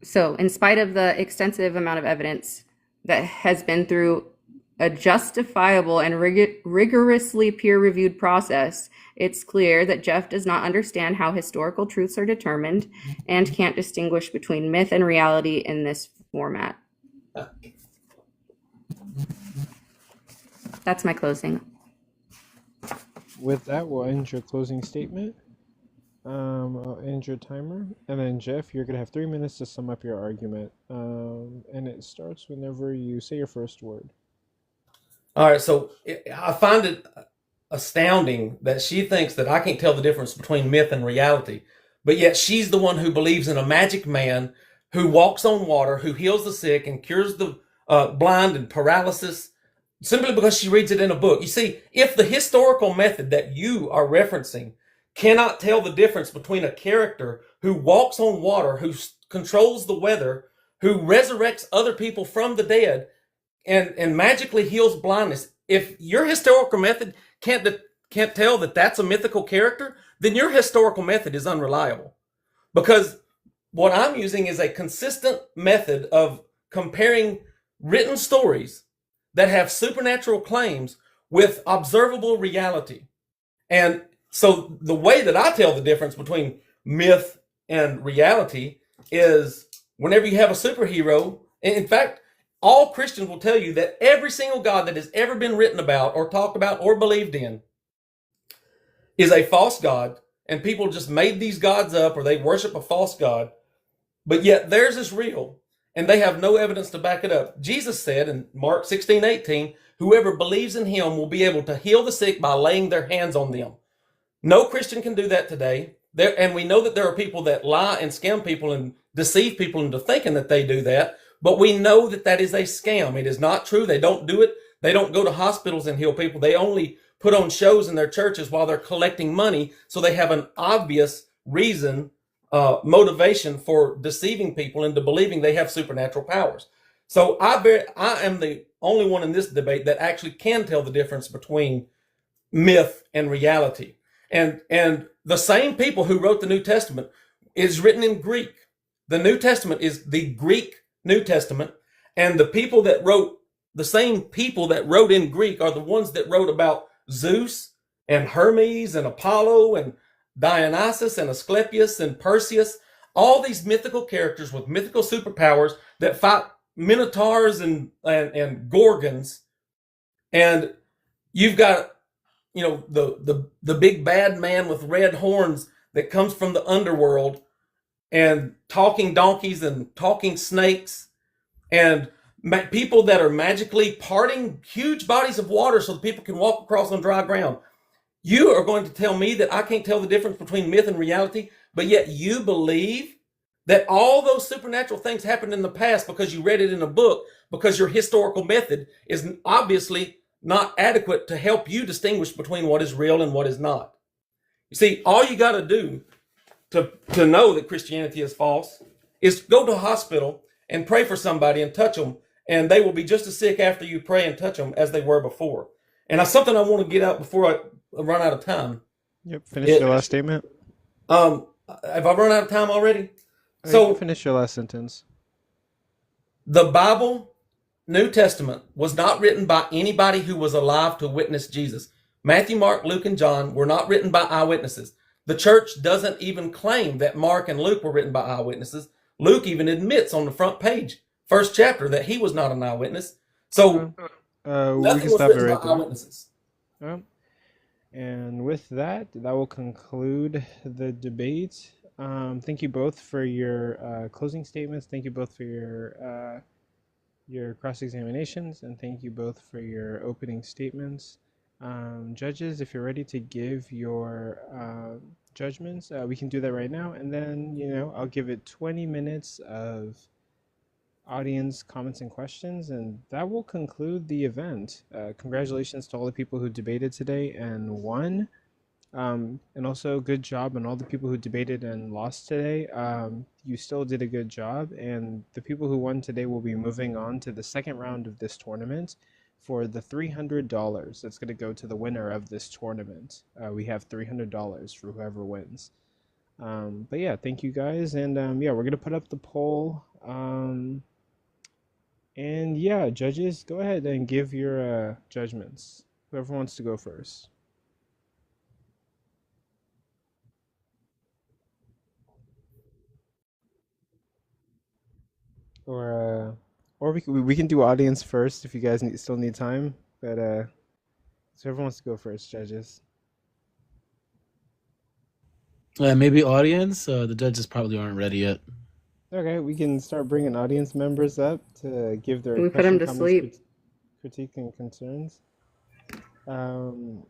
So in spite of the extensive amount of evidence that has been through a justifiable and rigorously peer-reviewed process, it's clear that Jeff does not understand how historical truths are determined and can't distinguish between myth and reality in this format. That's my closing. With that, we'll end your closing statement. I'll end your timer. And then, Jeff, you're going to have 3 minutes to sum up your argument. And it starts whenever you say your first word. All right, so I find it astounding that she thinks that I can't tell the difference between myth and reality, but yet she's the one who believes in a magic man who walks on water, who heals the sick and cures the blind and paralysis, simply because she reads it in a book. You see, if the historical method that you are referencing cannot tell the difference between a character who walks on water, who controls the weather, who resurrects other people from the dead, and magically heals blindness, if your historical method can't tell that that's a mythical character, then your historical method is unreliable. Because what I'm using is a consistent method of comparing written stories that have supernatural claims with observable reality. And so the way that I tell the difference between myth and reality is whenever you have a superhero. In fact, all Christians will tell you that every single God that has ever been written about or talked about or believed in is a false God, and people just made these gods up or they worship a false God, but yet theirs is real, and they have no evidence to back it up. Jesus said in Mark 16:18, whoever believes in him will be able to heal the sick by laying their hands on them. No Christian can do that today. And we know that there are people that lie and scam people and deceive people into thinking that they do that. But we know that that is a scam. It is not true. They don't do it. They don't go to hospitals and heal people. They only put on shows in their churches while they're collecting money. So they have an obvious reason, motivation for deceiving people into believing they have supernatural powers. So I am the only one in this debate that actually can tell the difference between myth and reality. And the same people who wrote the New Testament is written in Greek. The New Testament is the Greek New Testament, and the same people that wrote in Greek are the ones that wrote about Zeus and Hermes and Apollo and Dionysus and Asclepius and Perseus, all these mythical characters with mythical superpowers that fight minotaurs and gorgons. And you've got, the big bad man with red horns that comes from the underworld, and talking donkeys and talking snakes, and people that are magically parting huge bodies of water so that people can walk across on dry ground. You are going to tell me that I can't tell the difference between myth and reality, but yet you believe that all those supernatural things happened in the past because you read it in a book, because your historical method is obviously not adequate to help you distinguish between what is real and what is not. You see, all you got to do to know that Christianity is false is go to a hospital and pray for somebody and touch them, and they will be just as sick after you pray and touch them as they were before. And that's something I want to get out before I run out of time. Yep. Finish your last statement. Have I run out of time already? So finish your last sentence. The Bible, New Testament, was not written by anybody who was alive to witness Jesus. Matthew, Mark, Luke, and John were not written by eyewitnesses. The church doesn't even claim that Mark and Luke were written by eyewitnesses. Luke even admits on the front page, first chapter, that he was not an eyewitness. So nothing was written by eyewitnesses. And with that, that will conclude the debate. Thank you both for your closing statements. Thank you both for your cross-examinations, and thank you both for your opening statements. Judges, if you're ready to give your judgments, we can do that right now, and then I'll give it 20 minutes of audience comments and questions, and that will conclude the event. Congratulations to all the people who debated today and won. And also good job on all the people who debated and lost today. You still did a good job, and the people who won today will be moving on to the second round of this tournament for the $300 that's going to go to the winner of this tournament. We have $300 for whoever wins. But yeah, thank you guys, and yeah, we're going to put up the poll. And yeah, judges, go ahead and give your judgments. Whoever wants to go first. Or we can do audience first if you guys still need time. But so everyone wants to go first, judges. Maybe audience. The judges probably aren't ready yet. Okay, we can start bringing audience members up to give their We put them to sleep. Critique and concerns.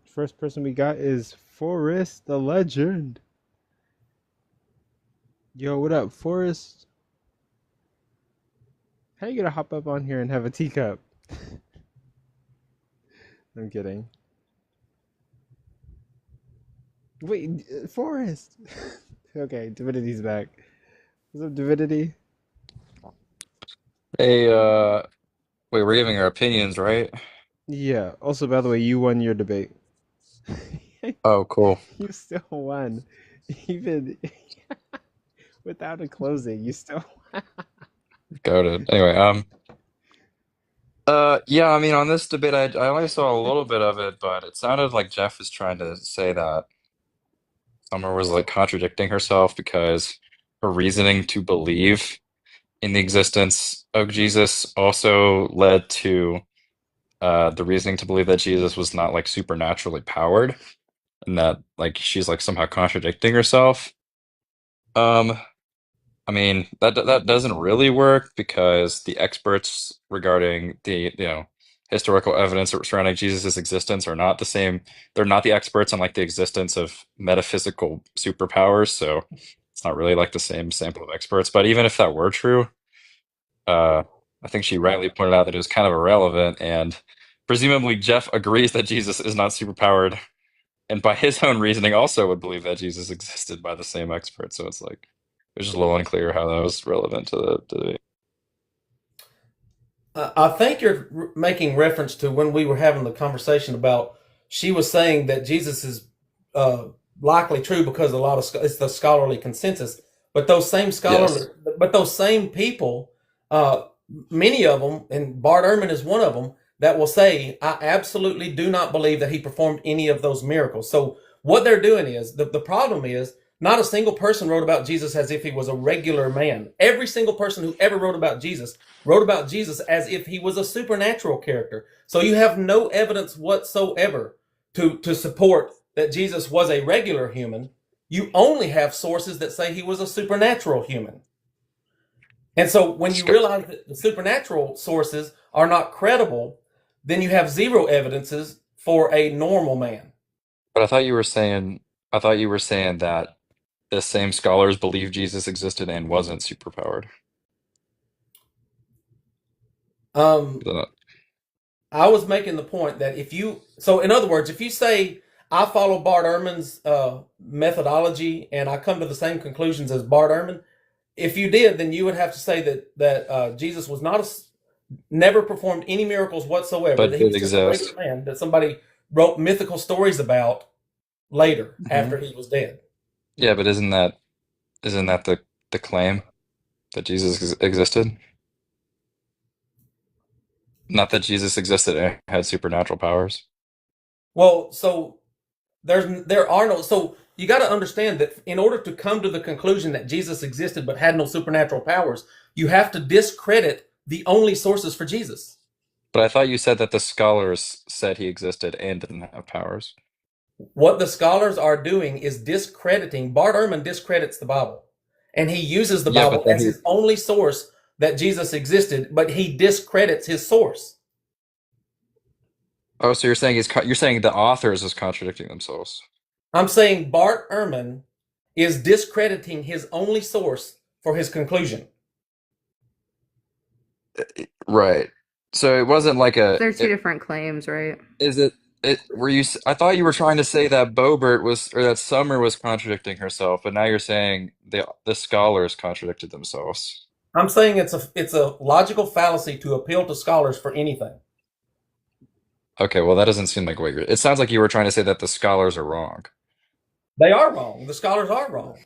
First person we got is Forrest the Legend. Yo, what up, Forrest? How you gonna hop up on here and have a teacup? I'm kidding. Wait, Forrest. Okay, Divinity's back. What's up, Divinity? Hey, wait, we're giving our opinions, right? Yeah. Also, by the way, you won your debate. Oh, cool. You still won, even without a closing. You still won. Got it. Anyway, yeah, I mean, on this debate, I only saw a little bit of it, but it sounded like Jeff was trying to say that Summer was like contradicting herself because her reasoning to believe in the existence of Jesus also led to the reasoning to believe that Jesus was not like supernaturally powered, and that like she's like somehow contradicting herself. Um, I mean, that doesn't really work because the experts regarding the, historical evidence surrounding Jesus' existence are not the same. They're not the experts on like the existence of metaphysical superpowers, so it's not really like the same sample of experts. But even if that were true, I think she rightly pointed out that it was kind of irrelevant, and presumably Jeff agrees that Jesus is not superpowered, and by his own reasoning also would believe that Jesus existed by the same expert. So it's like it's just a little unclear how that was relevant to the I think you're making reference to when we were having the conversation about she was saying that Jesus is likely true because it's the scholarly consensus. But those same Yes. but those same people, many of them, and Bart Ehrman is one of them, that will say, I absolutely do not believe that he performed any of those miracles. So what they're doing is, the problem is, not a single person wrote about Jesus as if he was a regular man. Every single person who ever wrote about Jesus as if he was a supernatural character. So you have no evidence whatsoever to support that Jesus was a regular human. You only have sources that say he was a supernatural human. And so when you realize that the supernatural sources are not credible, then you have zero evidences for a normal man. But I thought you were saying that the same scholars believe Jesus existed and wasn't superpowered. Um, The- I was making the point that so in other words, if you say I follow Bart Ehrman's methodology and I come to the same conclusions as Bart Ehrman, if you did, then you would have to say that Jesus was not never performed any miracles whatsoever. But That he did was just a regular exist. man that somebody wrote mythical stories about later Hmm. after he was dead. Yeah, but isn't that the claim that Jesus existed? Not that Jesus existed and had supernatural powers. Well, so there are no so you got to understand that in order to come to the conclusion that Jesus existed but had no supernatural powers, you have to discredit the only sources for Jesus. But I thought you said that the scholars said he existed and didn't have powers. What the scholars are doing is discrediting. Bart Ehrman discredits the Bible, and he uses the Yeah, but Bible then as his only source that Jesus existed, but he discredits his source. oh, so you're saying the authors is contradicting themselves. I'm saying Bart Ehrman is discrediting his only source for his conclusion. Right. So it wasn't like a They're two different claims, right? is it were you I thought you were trying to say that Bobert was or that Summer was contradicting herself, but now you're saying the scholars contradicted themselves. I'm saying it's a logical fallacy to appeal to scholars for anything. Okay, well that doesn't seem like what you're it sounds like you were trying to say that the scholars are wrong. They are wrong. The scholars are wrong.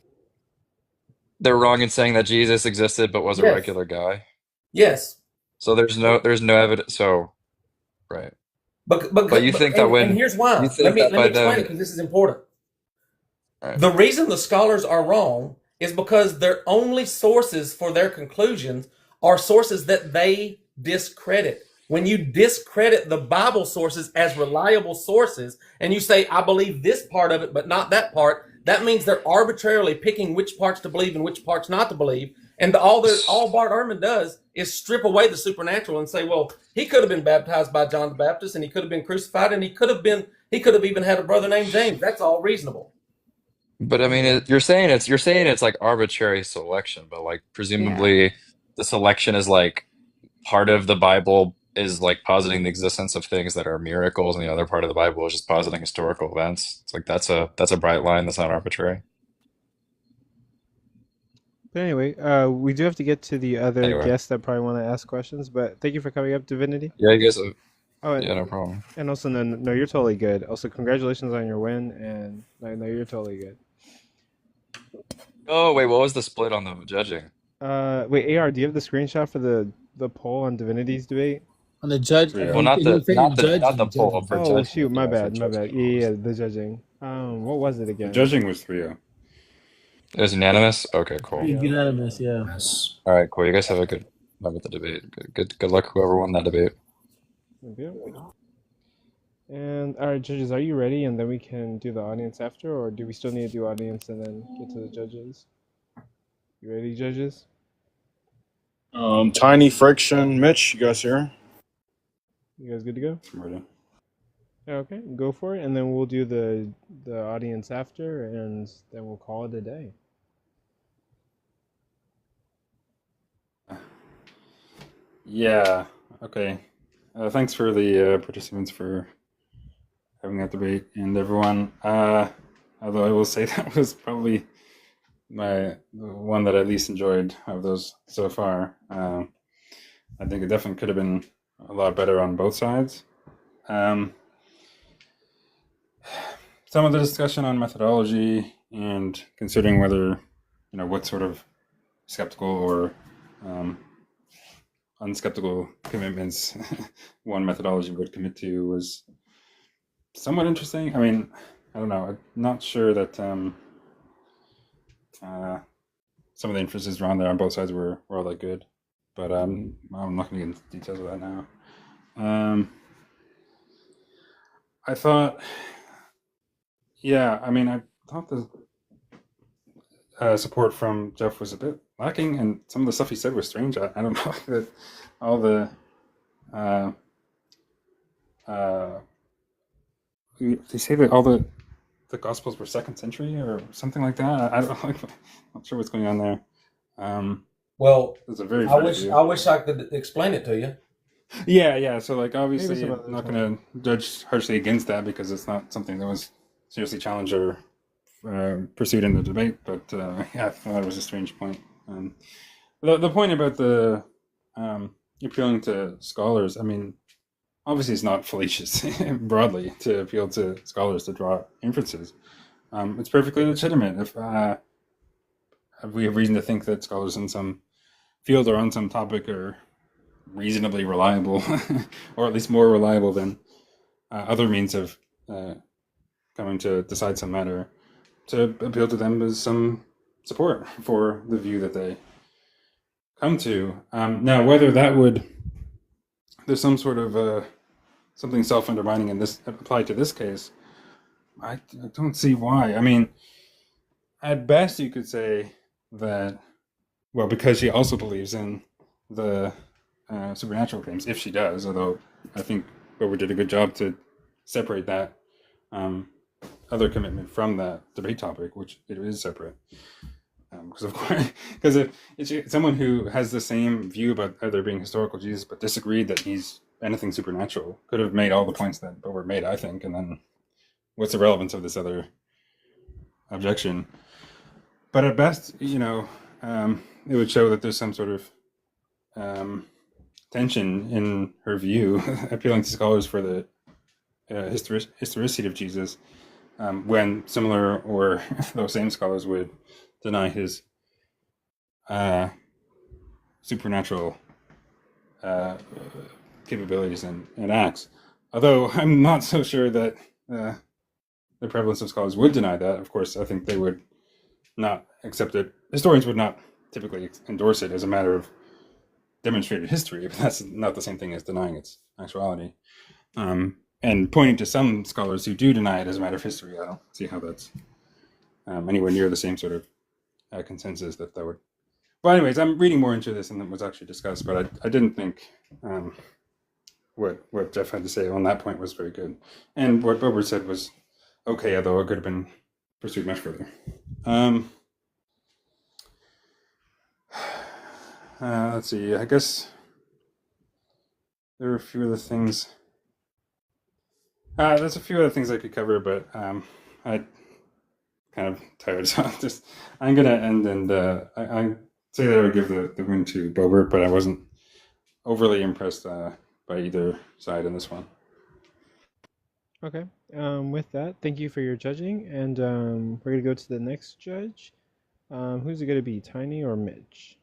They're wrong in saying that Jesus existed but was a Yes. regular guy. Yes. So there's no evidence so right. But you think that And when here's you why. Let think me that let me by explain it them because this is important. right. The reason the scholars are wrong is because their only sources for their conclusions are sources that they discredit. When you discredit the Bible sources as reliable sources and you say, I believe this part of it, but not that part, that means they're arbitrarily picking which parts to believe and which parts not to believe. And all Bart Ehrman does is strip away the supernatural and say, well, he could have been baptized by John the Baptist and he could have been crucified and he could have even had a brother named James. That's all reasonable. But I mean, you're saying it's like arbitrary selection, but like Yeah. presumably the selection is like part of the Bible is like positing the existence of things that are miracles, and the other part of the Bible is just positing historical events. It's like that's a bright line. That's not arbitrary. But anyway, we do have to get to the other Anyway, guests that probably want to ask questions. But thank you for coming up, Divinity. yeah, I guess Oh, yeah, no problem. and also no, you're totally good. Also, congratulations on your win, and no, you're totally good. Oh wait, what was the split on the judging? Wait, AR, do you have the screenshot for the poll on Divinity's debate? On the judge, Yeah. Well, he was saying not the poll judging. for Oh judging. shoot, my Yeah, for bad, my bad. judging. Yeah, the judging. What was it The again? judging was 3-0. It was unanimous. Okay, cool. Yeah. Unanimous, yeah. Yes. All right, cool. You guys have a good luck with the debate. Good luck whoever won that debate. Yep. And all right, judges, are you ready? And then we can do the audience after, or do we still need to do audience and then get to the judges? You ready, judges? Tiny Friction, Mitch, you guys here? You guys good to go? I'm ready. Okay, go for it, and then we'll do the audience after, and then we'll call it a day. Yeah. Okay. Thanks for the participants for having that debate, and everyone. Although I will say that was probably the one that I least enjoyed of those so far. I think it definitely could have been a lot better on both sides. Some of the discussion on methodology and considering whether, what sort of skeptical or unskeptical commitments one methodology would commit to was somewhat interesting. I mean, I don't know. I'm not sure that some of the inferences drawn there on both sides were all that good, but I'm not going to get into details of that now. I thought, yeah, I mean, I thought the support from Jeff was a bit lacking, and some of the stuff he said was strange. I don't know that all the they say that all the the Gospels were 2nd century or something like that. I don't, I'm not sure what's going on there. Well, It's a very I vague wish view. I wish I could explain it to you. Yeah. So, like, obviously, some I'm other not time. going to judge harshly against that because it's not something that was seriously challenged or pursued in the debate. But yeah, I thought it was a strange point. The point about the appealing to scholars, I mean, obviously, it's not fallacious broadly to appeal to scholars to draw inferences. It's perfectly legitimate if we have reason to think that scholars in some field or on some topic are reasonably reliable, or at least more reliable than other means of coming to decide some matter, to appeal to them as some support for the view that they come to. Now, whether that would, there's some sort of something self-undermining in this applied to this case, I don't see why. I mean, at best you could say that, well, because she also believes in the supernatural claims, if she does, although I think Bobert did a good job to separate that other commitment from that debate topic, which it is separate. Because of course, because if it's someone who has the same view about there being historical Jesus, but disagreed that he's anything supernatural, could have made all the points that Bobert made, I think, and then what's the relevance of this other objection? But at best, it would show that there's some sort of tension in her view, appealing to scholars for the historicity of Jesus, when similar or those same scholars would deny his supernatural capabilities and acts. Although I'm not so sure that the prevalence of scholars would deny that. Of course, I think they would not accept it. Historians would not typically endorse it as a matter of demonstrated history, but that's not the same thing as denying its actuality. And pointing to some scholars who do deny it as a matter of history, I don't see how that's anywhere near the same sort of consensus that would. Well, anyways, I'm reading more into this than was actually discussed, but I didn't think what Jeff had to say on that point was very good. And what Bobert said was okay, although it could have been pursued much further. Let's see, I guess there are a few other things. There's a few other things I could cover, but I kind of tired, so I'm gonna end, and I say that I would give the win to Bobert, but I wasn't overly impressed by either side in this one. Okay. With that, thank you for your judging, and we're gonna go to the next judge. Who's it gonna be, Tiny or Mitch?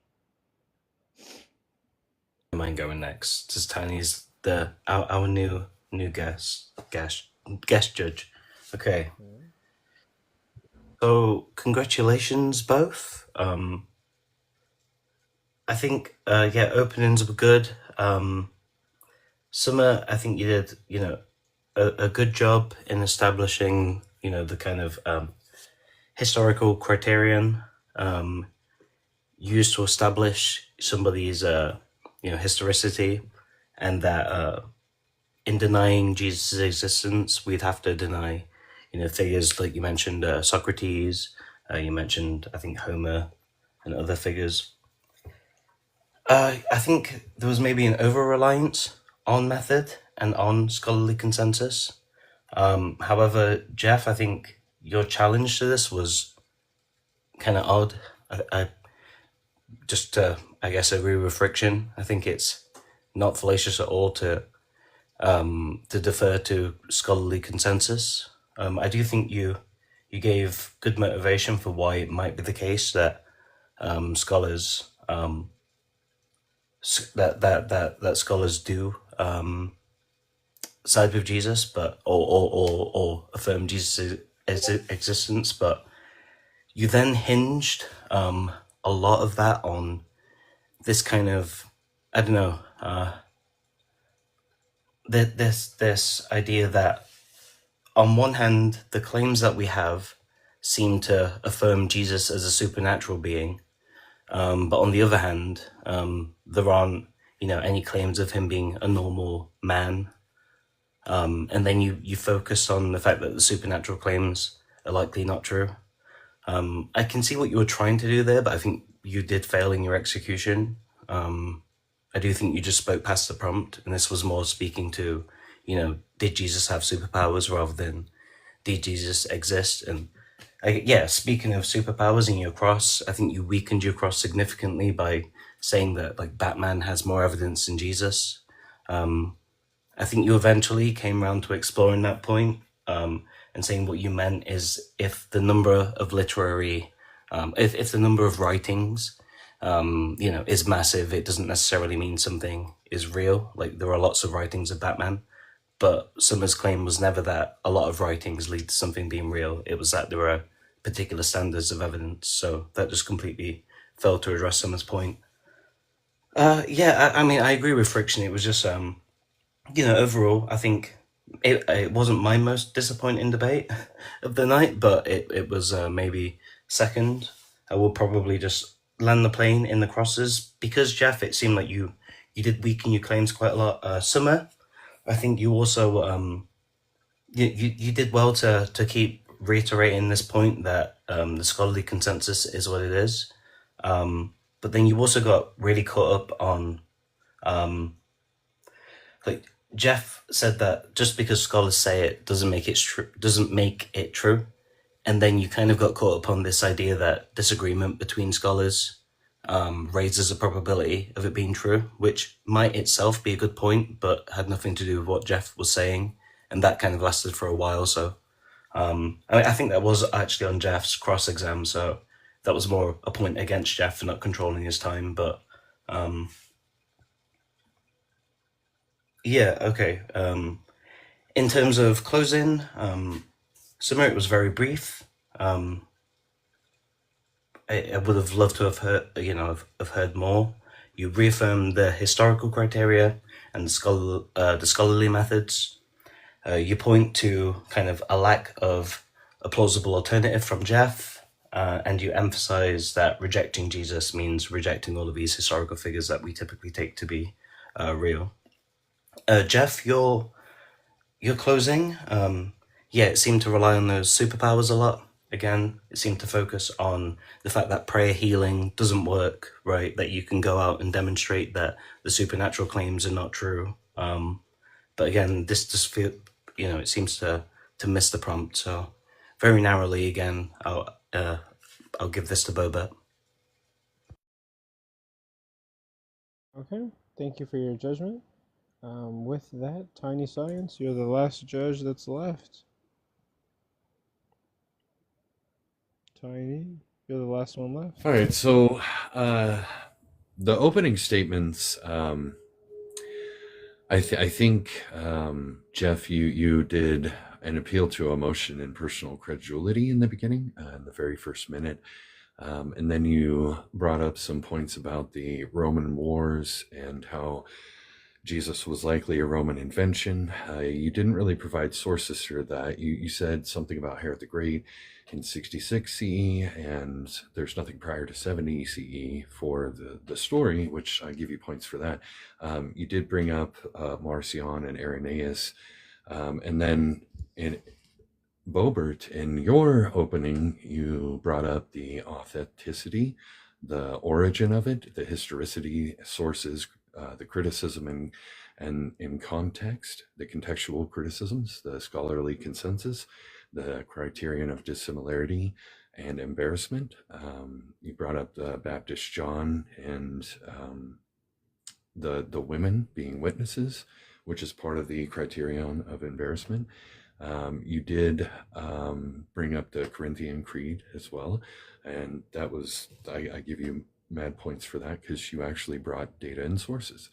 Mind going next? Since Tiny's our new guest judge. Okay. So congratulations both. I think openings were good. Summer, I think you did a good job in establishing the kind of historical criterion used to establish somebody's historicity, and that in denying Jesus' existence, we'd have to deny figures like you mentioned, Socrates, you mentioned, I think, Homer and other figures. I think there was maybe an over-reliance on method and on scholarly consensus. However, Jeff, I think your challenge to this was kind of odd. I just, I guess, agree with Friction. I think it's not fallacious at all to defer to scholarly consensus. I do think you gave good motivation for why it might be the case that scholars that scholars do side with Jesus, but or affirm Jesus' existence. But you then hinged a lot of that on this kind of, I don't know, this idea that on one hand, the claims that we have seem to affirm Jesus as a supernatural being, but on the other hand, there aren't, any claims of him being a normal man. And then you focus on the fact that the supernatural claims are likely not true. I can see what you were trying to do there, but I think you did fail in your execution. I do think you just spoke past the prompt, and this was more speaking to, did Jesus have superpowers rather than did Jesus exist? And speaking of superpowers in your cross, I think you weakened your cross significantly by saying that like Batman has more evidence than Jesus. I think you eventually came around to exploring that point, and saying what you meant is if the number of literary, if the number of writings, is massive, it doesn't necessarily mean something is real. Like there are lots of writings of Batman, but Summer's claim was never that a lot of writings lead to something being real. It was that there are particular standards of evidence. So that just completely failed to address Summer's point. I mean, I agree with Friction. It was just, overall, I think it wasn't my most disappointing debate of the night, but it was maybe second. I will probably just land the plane in the crosses because, Jeff, it seemed like you did weaken your claims quite a lot. Summer, I think you also you did well to keep reiterating this point that the scholarly consensus is what it is, but then you also got really caught up on like Jeff said that just because scholars say it doesn't make it true, and then you kind of got caught up on this idea that disagreement between scholars raises a probability of it being true, which might itself be a good point, but had nothing to do with what Jeff was saying, and that kind of lasted for a while. So I think that was actually on Jeff's cross exam, so that was more a point against Jeff for not controlling his time. But okay. In terms of closing, Summer, it was very brief. I would have loved to have heard more. You reaffirmed the historical criteria and the scholarly methods. You point to kind of a lack of a plausible alternative from Jeff, and you emphasize that rejecting Jesus means rejecting all of these historical figures that we typically take to be real. Jeff, your closing, it seemed to rely on those superpowers a lot. Again, it seemed to focus on the fact that prayer healing doesn't work, right? That you can go out and demonstrate that the supernatural claims are not true. But again, this just feel, it seems to miss the prompt. So very narrowly, again, I'll give this to Bobert. Okay, thank you for your judgment. With that, Tiny Science, you're the last judge that's left. Tiny, you're the last one left. All right, so the opening statements, I think, Jeff, you did an appeal to emotion and personal credulity in the beginning, in the very first minute. And then you brought up some points about the Roman wars and how Jesus was likely a Roman invention. You didn't really provide sources for that. You said something about Herod the Great in 66 CE, and there's nothing prior to 70 CE for the story, which I give you points for that. You did bring up Marcion and Irenaeus, and then in Bobert, in your opening, you brought up the authenticity, the origin of it, the historicity, sources, the criticism and in context, the contextual criticisms, the scholarly consensus, the criterion of dissimilarity and embarrassment. You brought up the Baptist John and the women being witnesses, which is part of the criterion of embarrassment. You did bring up the Corinthian Creed as well, and that was, I give you mad points for that because you actually brought data and sources.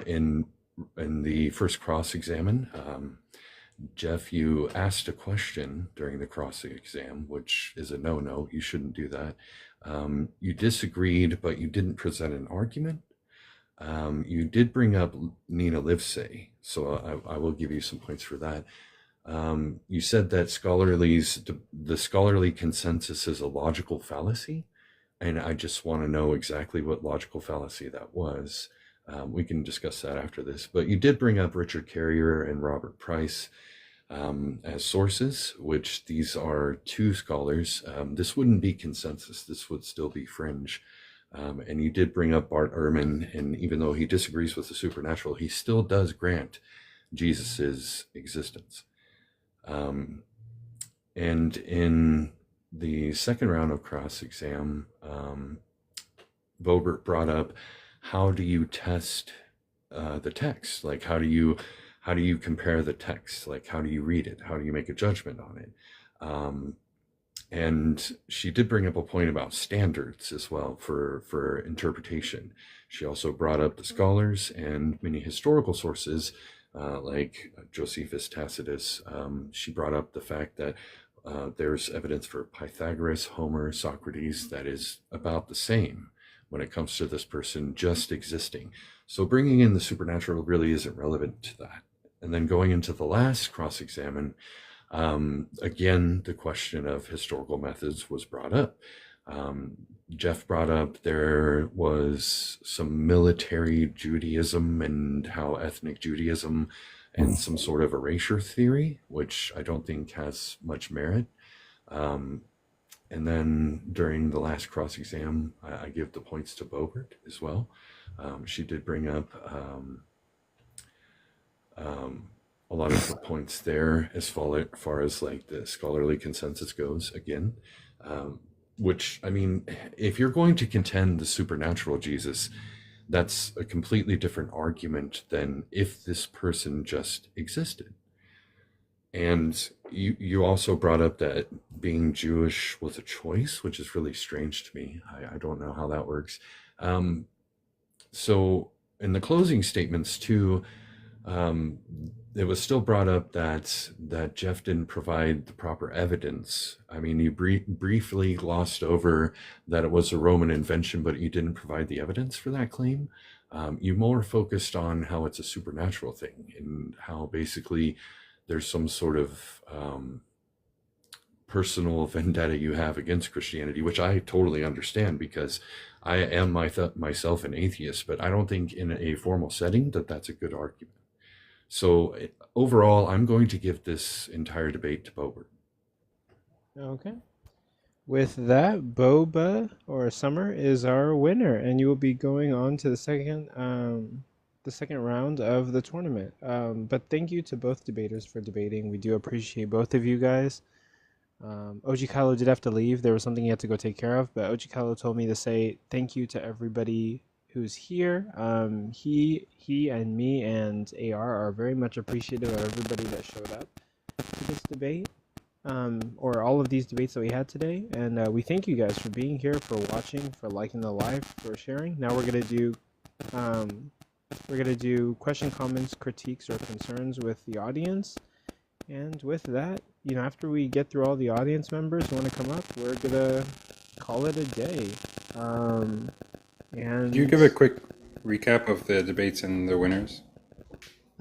In the first cross-examine, Jeff, you asked a question during the cross-exam, which is a no-no. You shouldn't do that. You disagreed, but you didn't present an argument. You did bring up Nina Livesey, so I will give you some points for that. You said that the scholarly consensus is a logical fallacy, and I just want to know exactly what logical fallacy that was. We can discuss that after this, but you did bring up Richard Carrier and Robert Price. as sources, which these are two scholars. This wouldn't be consensus. This would still be fringe. And you did bring up Bart Ehrman, and even though he disagrees with the supernatural, he still does grant Jesus's existence. And in the second round of cross-exam, Bobert brought up, how do you test the text? Like, how do you compare the text? Like, how do you read it? How do you make a judgment on it? And she did bring up a point about standards as well for interpretation. She also brought up the scholars and many historical sources, like Josephus Tacitus. She brought up the fact that there's evidence for Pythagoras, Homer, Socrates that is about the same when it comes to this person just existing. So bringing in the supernatural really isn't relevant to that. And then going into the last cross-examine, again, the question of historical methods was brought up. Jeff brought up there was some military Judaism and how ethnic Judaism and some sort of erasure theory, which I don't think has much merit. And then during the last cross-exam, I give the points to Bobert as well. She did bring up a lot of the points there as far as like the scholarly consensus goes again, which, I mean, if you're going to contend the supernatural Jesus, that's a completely different argument than if this person just existed. And you also brought up that being Jewish was a choice, which is really strange to me. I don't know how that works. So in the closing statements too, it was still brought up that Jeff didn't provide the proper evidence. I mean, you briefly glossed over that it was a Roman invention, but you didn't provide the evidence for that claim. You more focused on how it's a supernatural thing and how basically there's some sort of personal vendetta you have against Christianity, which I totally understand because I am myself an atheist, but I don't think in a formal setting that that's a good argument. So overall, I'm going to give this entire debate to Bobert. Okay. With that, Boba or Summer is our winner, and you will be going on to the second round of the tournament. But thank you to both debaters for debating. We do appreciate both of you guys. OG Kylo did have to leave. There was something he had to go take care of, but OG Kylo told me to say thank you to everybody who's here. He and me and AR are very much appreciative of everybody that showed up to this debate, or all of these debates that we had today. And we thank you guys for being here, for watching, for liking the live, for sharing. Now we're gonna do question, comments, critiques, or concerns with the audience. And with that, after we get through all the audience members who want to come up, we're gonna call it a day. And Can you give a quick recap of the debates and the winners?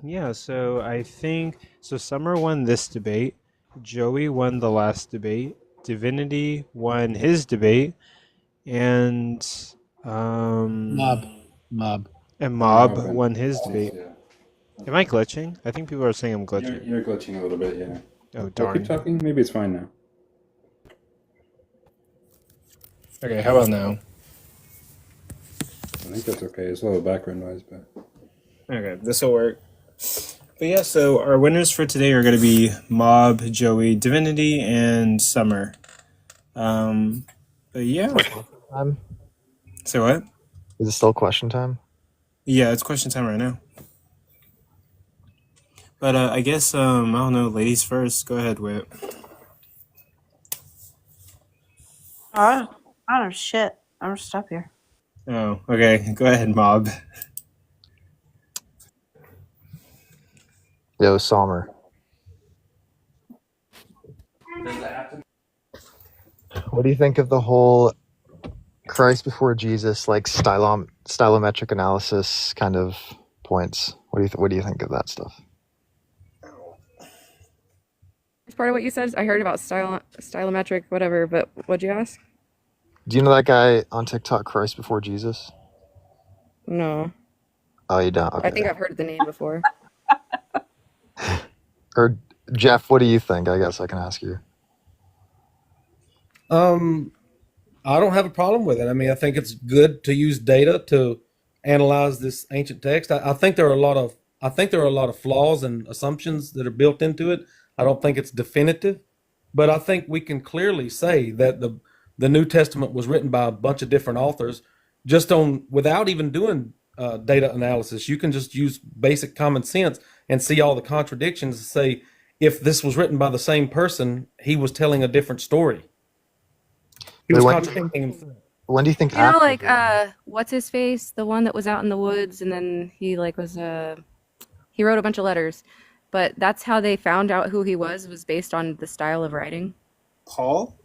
Yeah, so I think Summer won this debate, Joey won the last debate, Divinity won his debate, and Mob. and Mob Mob won his debate. Yeah. Am I glitching? I think people are saying I'm glitching. You're glitching a little bit, yeah. Oh, I'll darn. keep talking. Maybe it's fine now. Okay, how about now? I think that's okay. It's a little background noise, but Okay, this will work. But yeah, so our winners for today are going to be Mob, Joey, Divinity, and Summer. But yeah. Say what? Is it still question time? Yeah, it's question time right now. But I guess, I don't know, ladies first. Go ahead, Whit. I don't know shit. I'm just up here. Oh, okay. Go ahead, Mob. Yo, Sommer. What do you think of the whole Christ before Jesus, like stylometric analysis kind of points? What do you think of that stuff? It's part of what you said. I heard about stylometric, whatever, but what'd you ask? Do you know that guy on TikTok, Christ before Jesus? No. Oh, you don't? Okay. I think I've heard the name before. Or Jeff, what do you think? I guess I can ask you. I don't have a problem with it. I mean, I think it's good to use data to analyze this ancient text. I think there are a lot of flaws and assumptions that are built into it. I don't think it's definitive, but I think we can clearly say that the New Testament was written by a bunch of different authors, just on without even doing data analysis. You can just use basic common sense and see all the contradictions and say, if this was written by the same person, he was telling a different story. He was contradicting himself. When do you think? You know, like what's his face, the one that was out in the woods, and then he like was he wrote a bunch of letters, but that's how they found out who he was based on the style of writing. Paul?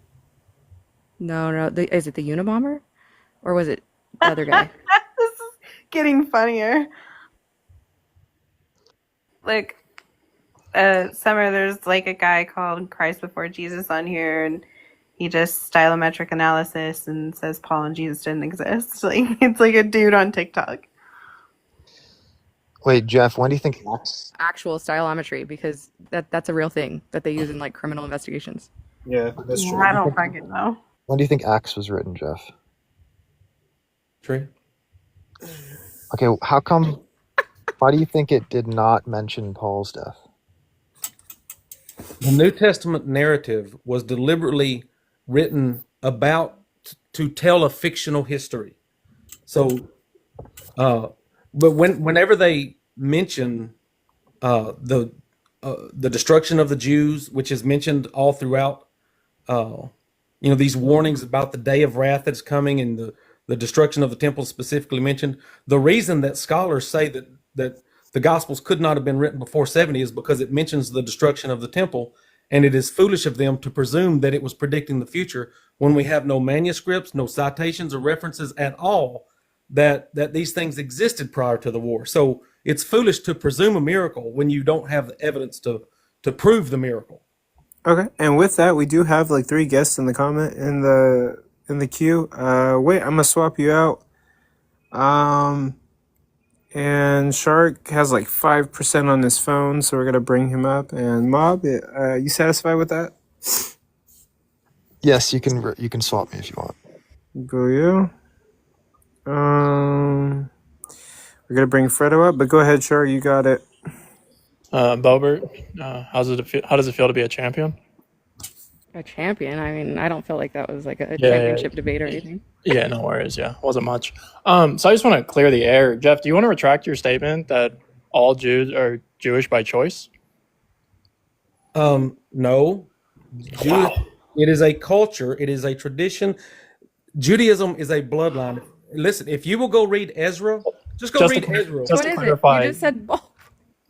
No, is it the Unabomber, or was it the other guy? This is getting funnier. Like, Summer, there's like a guy called Christ Before Jesus on here, and he just stylometric analysis and says Paul and Jesus didn't exist. Like, it's like a dude on TikTok. Wait, Jeff, when do you think Actual stylometry, because that's a real thing that they use in like criminal investigations. Yeah, that's true. I don't fucking know. When do you think Acts was written, Jeff? True. Okay, how come? Why do you think it did not mention Paul's death? The New Testament narrative was deliberately written about to tell a fictional history. So, but whenever they mention the destruction of the Jews, which is mentioned all throughout, these warnings about the day of wrath that's coming and the destruction of the temple specifically mentioned, the reason that scholars say that the Gospels could not have been written before 70 is because it mentions the destruction of the temple, and it is foolish of them to presume that it was predicting the future when we have no manuscripts, no citations or references at all that these things existed prior to the war. So it's foolish to presume a miracle when you don't have the evidence to prove the miracle. Okay, and with that, we do have like 3 guests in the comment in the queue. Wait, I'm gonna swap you out. And Shark has like 5% on his phone, so we're gonna bring him up. And Mob, you satisfied with that? Yes, you can swap me if you want. Go you. We're gonna bring Fredo up, but go ahead, Shark. You got it. Bobert, how does it feel to be a champion? A champion? I mean, I don't feel like that was like a Yeah, championship debate or anything. Yeah, no worries. Yeah, wasn't much. So I just want to clear the air. Jeff, do you want to retract your statement that all Jews are Jewish by choice? No. Wow. It is a culture. It is a tradition. Judaism is a bloodline. Listen, if you will go read Ezra, just read Ezra. Just to clarify, you just said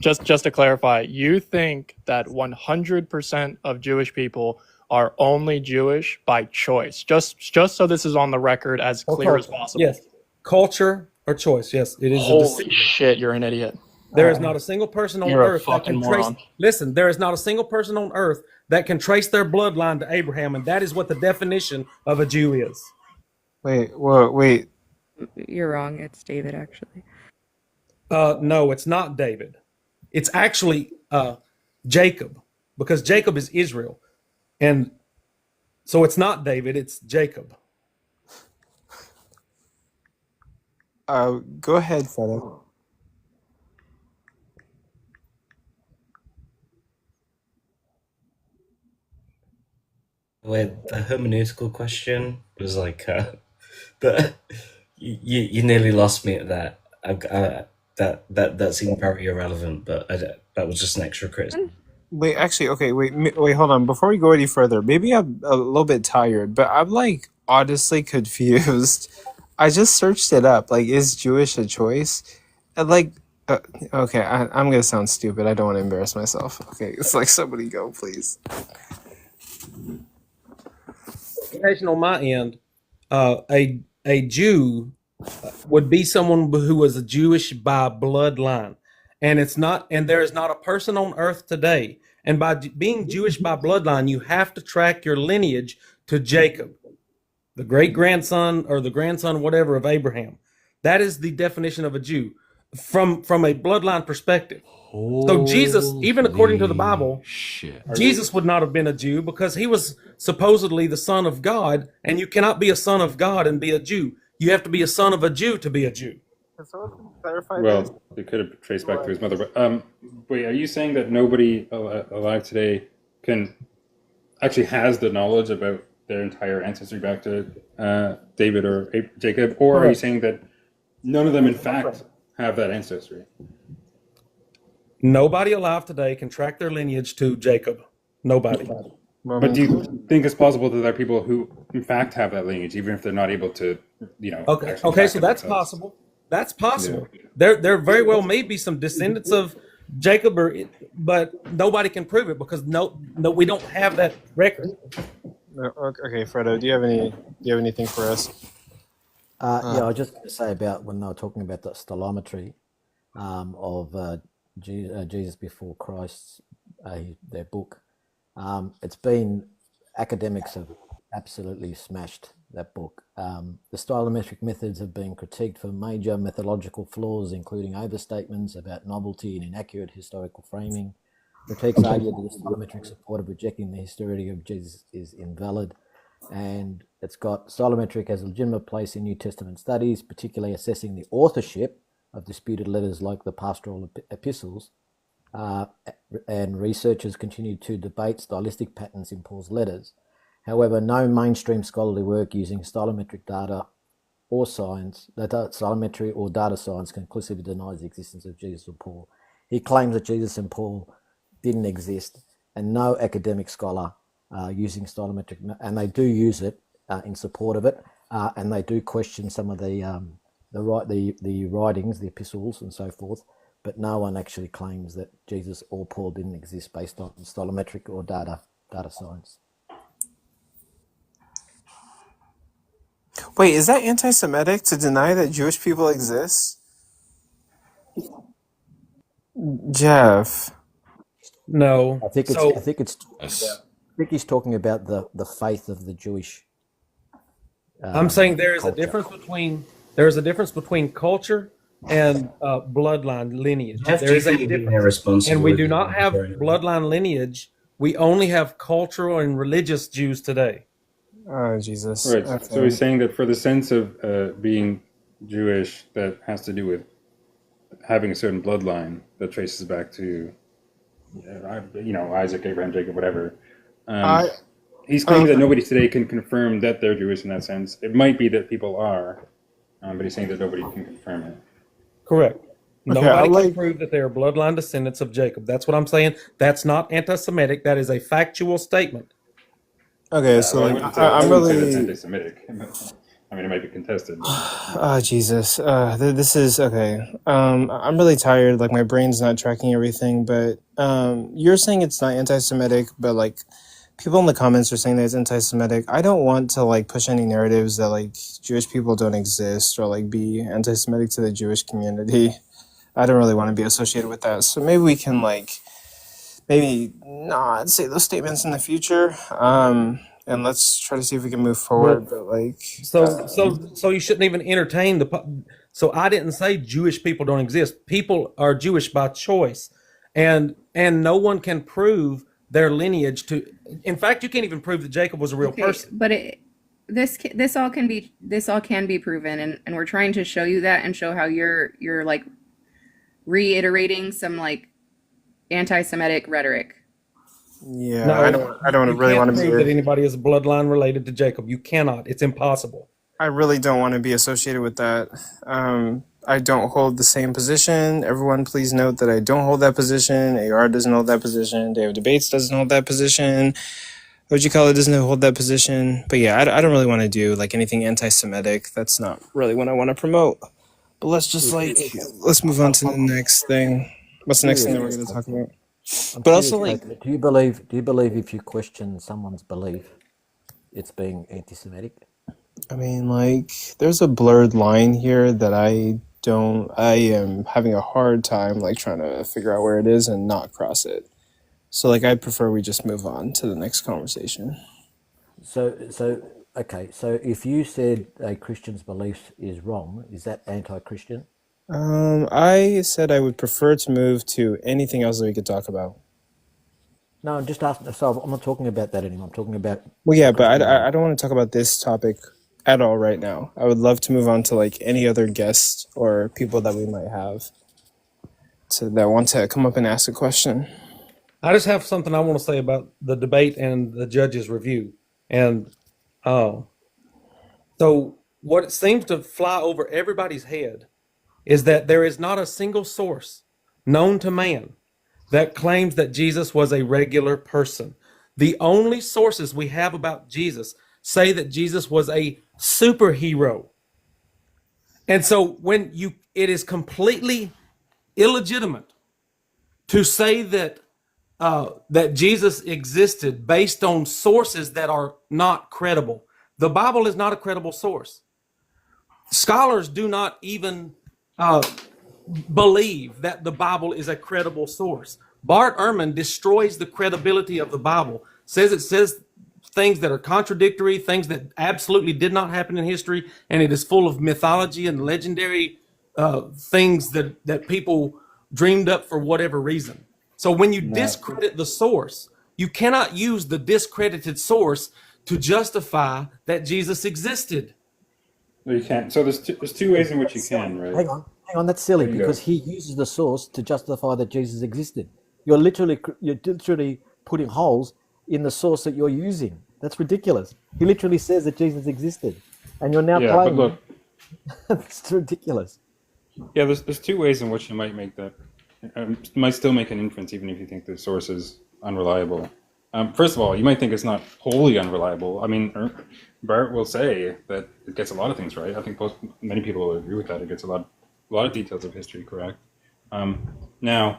just to clarify, you think that 100% of Jewish people are only Jewish by choice? Just so this is on the record as clear as possible. Yes, culture or choice. Yes, it is. Holy shit, you're an idiot. There is not a single person on You're a earth that fucking can trace. moron. Listen, there is not a single person on earth that can trace their bloodline to Abraham, and that is what the definition of a Jew is. Wait. You're wrong. It's David, actually. No, it's not David. It's actually Jacob, because Jacob is Israel, and so it's not David. It's Jacob. Go ahead, Fredo. With the hermeneutical question was like, you nearly lost me at that. That seemed very irrelevant, but that was just an extra criticism. Wait, actually, okay, wait, hold on. Before we go any further, maybe I'm a little bit tired, but I'm like honestly confused. I just searched it up. Like, is Jewish a choice? And like, okay, I'm gonna sound stupid. I don't want to embarrass myself. Okay, it's like somebody go, please. On my end, a Jew would be someone who was a Jewish by bloodline, and there is not a person on earth today. And by being Jewish by bloodline, you have to track your lineage to Jacob, the great grandson or the grandson, whatever, of Abraham. That is the definition of a Jew. from a bloodline perspective. So Jesus, even according to the Bible, shit. Jesus would not have been a Jew because he was supposedly the son of God, and you cannot be a son of God and be a Jew. You have to be a son of a Jew to be a Jew. Can someone clarify this? Well, it could have traced back to his mother. But wait, are you saying that nobody alive today actually has the knowledge about their entire ancestry back to David or Jacob, or are you saying that none of them, in fact, have that ancestry? Nobody alive today can track their lineage to Jacob. Nobody. But do you think it's possible that there are people who, in fact, have that lineage, even if they're not able to, Okay, so that's possible. That's possible. Yeah. There very well may be some descendants of Jacob, but nobody can prove it because no, we don't have that record. Okay, Fredo, do you have anything for us? Yeah, I was just going to say about when they were talking about the stylometry of Jesus before Christ, their book. It's been, academics have absolutely smashed that book. The stylometric methods have been critiqued for major methodological flaws, including overstatements about novelty and inaccurate historical framing. Critiques argue that the stylometric support of rejecting the historicity of Jesus is invalid, and it's got stylometric as a legitimate place in New Testament studies, particularly assessing the authorship of disputed letters like the pastoral epistles, and researchers continue to debate stylistic patterns in Paul's letters. However, no mainstream scholarly work using stylometric data or science, stylometry or data science conclusively denies the existence of Jesus or Paul. He claims that Jesus and Paul didn't exist, and no academic scholar using stylometric, and they do use it in support of it, and they do question some of the writings, the epistles, and so forth. But no one actually claims that Jesus or Paul didn't exist based on stylometric or data science. Wait, is that anti-Semitic to deny that Jewish people exist? Jeff. No. I think he's talking about the faith of the Jewish. I'm saying there is culture. a difference between culture and bloodline lineage. There is a difference, and we do not have bloodline lineage. We only have cultural and religious Jews today. Oh, Jesus. Right. Okay. So he's saying that for the sense of being Jewish, that has to do with having a certain bloodline that traces back to, Isaac, Abraham, Jacob, whatever. He's claiming that nobody today can confirm that they're Jewish in that sense. It might be that people are, but he's saying that nobody can confirm it. Correct. Nobody can prove that they are bloodline descendants of Jacob. That's what I'm saying. That's not anti-Semitic. That is a factual statement. Okay, so I'm really. That's anti-Semitic. I mean, it might be contested. Oh, Jesus. This is okay. I'm really tired. Like, my brain's not tracking everything. But you're saying it's not anti-Semitic, but like people in the comments are saying that it's anti-Semitic. I don't want to like push any narratives that like Jewish people don't exist or like be anti-Semitic to the Jewish community. I don't really want to be associated with that. So maybe we can like maybe not say those statements in the future. And let's try to see if we can move forward. But like, so you shouldn't even entertain So I didn't say Jewish people don't exist. People are Jewish by choice, and no one can prove their lineage to. In fact, you can't even prove that Jacob was a real person. But this all can be proven, and we're trying to show you that and show how you're like reiterating some like anti-Semitic rhetoric. Yeah, no, I don't really want to prove that anybody is bloodline related to Jacob. You cannot. It's impossible. I really don't want to be associated with that. I don't hold the same position. Everyone, please note that I don't hold that position. AR doesn't hold that position. Day of Debates doesn't hold that position. Ojikala doesn't hold that position. But yeah, I don't really want to do like anything anti-Semitic. That's not really what I want to promote. But let's move on to the next thing. What's the next thing that we're going to talk about? But also, like, do you believe if you question someone's belief, it's being anti-Semitic? I mean, like, there's a blurred line here that I am having a hard time like trying to figure out where it is and not cross it. So like, I'd prefer we just move on to the next conversation. So if you said a Christian's belief is wrong, is that anti-Christian? I said I would prefer to move to anything else that we could talk about. No, I'm just asking. So I'm not talking about that anymore. I'm talking about. Well, yeah, but Christianity. I don't want to talk about this topic at all right now. I would love to move on to like any other guests or people that we might have that want to come up and ask a question. I just have something I want to say about the debate and the judge's review. And so what it seems to fly over everybody's head is that there is not a single source known to man that claims that Jesus was a regular person. The only sources we have about Jesus say that Jesus was a superhero. And so when it is completely illegitimate to say that that Jesus existed based on sources that are not credible. The Bible is not a credible source. Scholars do not even believe that the Bible is a credible source. Bart Ehrman destroys the credibility of the Bible, says it says things that are contradictory, things that absolutely did not happen in history, and it is full of mythology and legendary things that people dreamed up for whatever reason. So when you discredit the source, you cannot use the discredited source to justify that Jesus existed. No, you can't. So there's two ways in which you can, right? Hang on. That's silly because he uses the source to justify that Jesus existed. You're literally putting holes in the source that you're using. That's ridiculous. He literally says that Jesus existed, and you're now claiming. But look, that's ridiculous. Yeah, there's two ways in which you might make that. You might still make an inference even if you think the source is unreliable. First of all, you might think it's not wholly unreliable. I mean, Bart will say that it gets a lot of things right. I think many people will agree with that. It gets a lot of details of history correct. Now,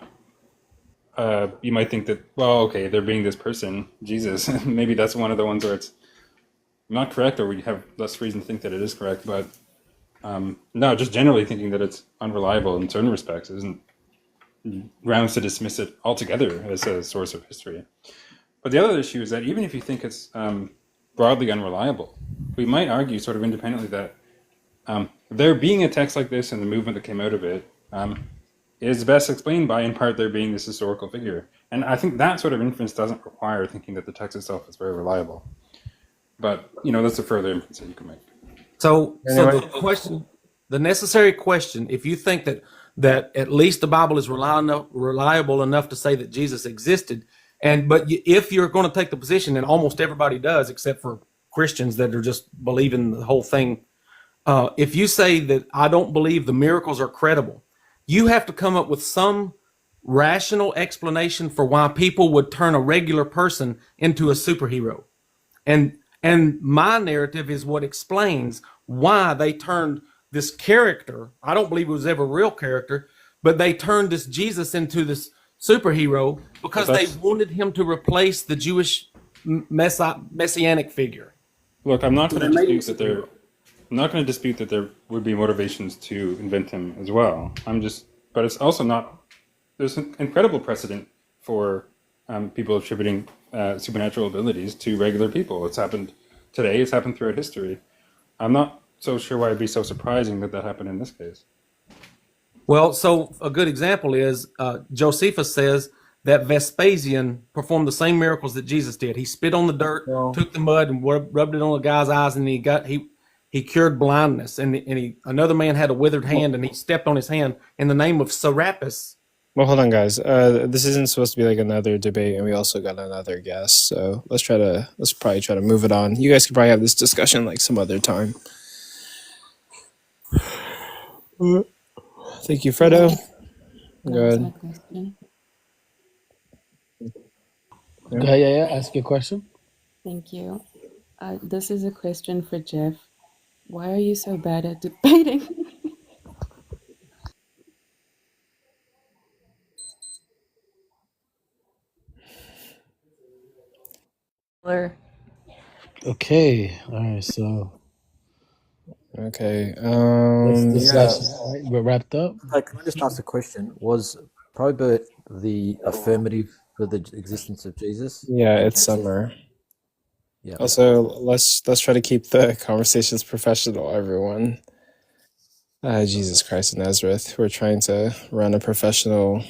you might think that, well, okay, there being this person, Jesus, maybe that's one of the ones where it's not correct, or we have less reason to think that it is correct. But no, just generally thinking that it's unreliable in certain respects isn't grounds to dismiss it altogether as a source of history. But the other issue is that even if you think it's broadly unreliable, we might argue sort of independently that there being a text like this and the movement that came out of it is best explained by, in part, there being this historical figure. And I think that sort of inference doesn't require thinking that the text itself is very reliable. But, that's a further inference that you can make. So the necessary question, if you think that at least the Bible is reliable enough to say that Jesus existed, but if you're going to take the position, and almost everybody does, except for Christians that are just believing the whole thing, if you say that I don't believe the miracles are credible, you have to come up with some rational explanation for why people would turn a regular person into a superhero. And my narrative is what explains why they turned this character. I don't believe it was ever a real character, but they turned this Jesus into this superhero because they wanted him to replace the Jewish messianic figure. Look, I'm not going to dispute that there would be motivations to invent him as well. But it's also not. There's an incredible precedent for people attributing supernatural abilities to regular people. It's happened today. It's happened throughout history. I'm not so sure why it'd be so surprising that happened in this case. Well, so a good example is Josephus says that Vespasian performed the same miracles that Jesus did. He spit on the dirt, took the mud, and rubbed it on a guy's eyes, and he cured blindness. And another man had a withered hand, and he stepped on his hand in the name of Serapis. Well, hold on, guys. This isn't supposed to be like another debate, and we also got another guest. So let's probably try to move it on. You guys could probably have this discussion like some other time. Thank you, Fredo. Go ahead. Yeah. Ask your question. Thank you. This is a question for Jeff. Why are you so bad at debating? Okay. All right. So. Okay. We're wrapped up. Can I just ask a question? Was Bobert the affirmative for the existence of Jesus? Yeah, it's summer. Yeah. Also, let's try to keep the conversations professional, everyone. Jesus Christ of Nazareth. We're trying to run a professional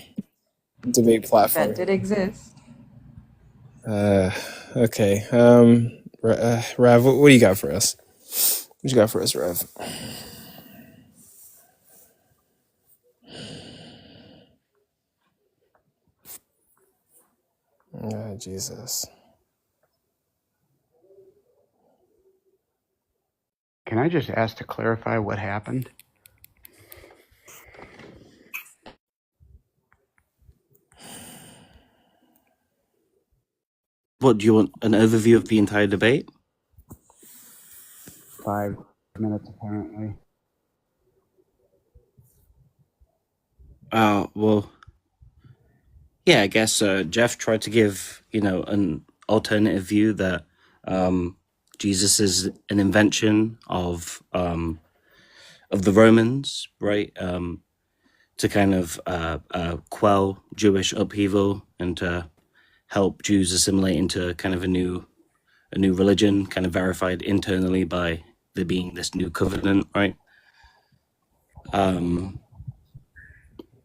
debate platform. That did exist. Okay. Rav, what do you got for us? What you got for us, Rav? Jesus. Can I just ask to clarify what happened? What do you want? An overview of the entire debate? 5 minutes, apparently. Well, yeah, I guess Jeff tried to give, an alternative view that Jesus is an invention of the Romans, right? To kind of quell Jewish upheaval and to help Jews assimilate into kind of a new religion, kind of verified internally by there being this new covenant, right?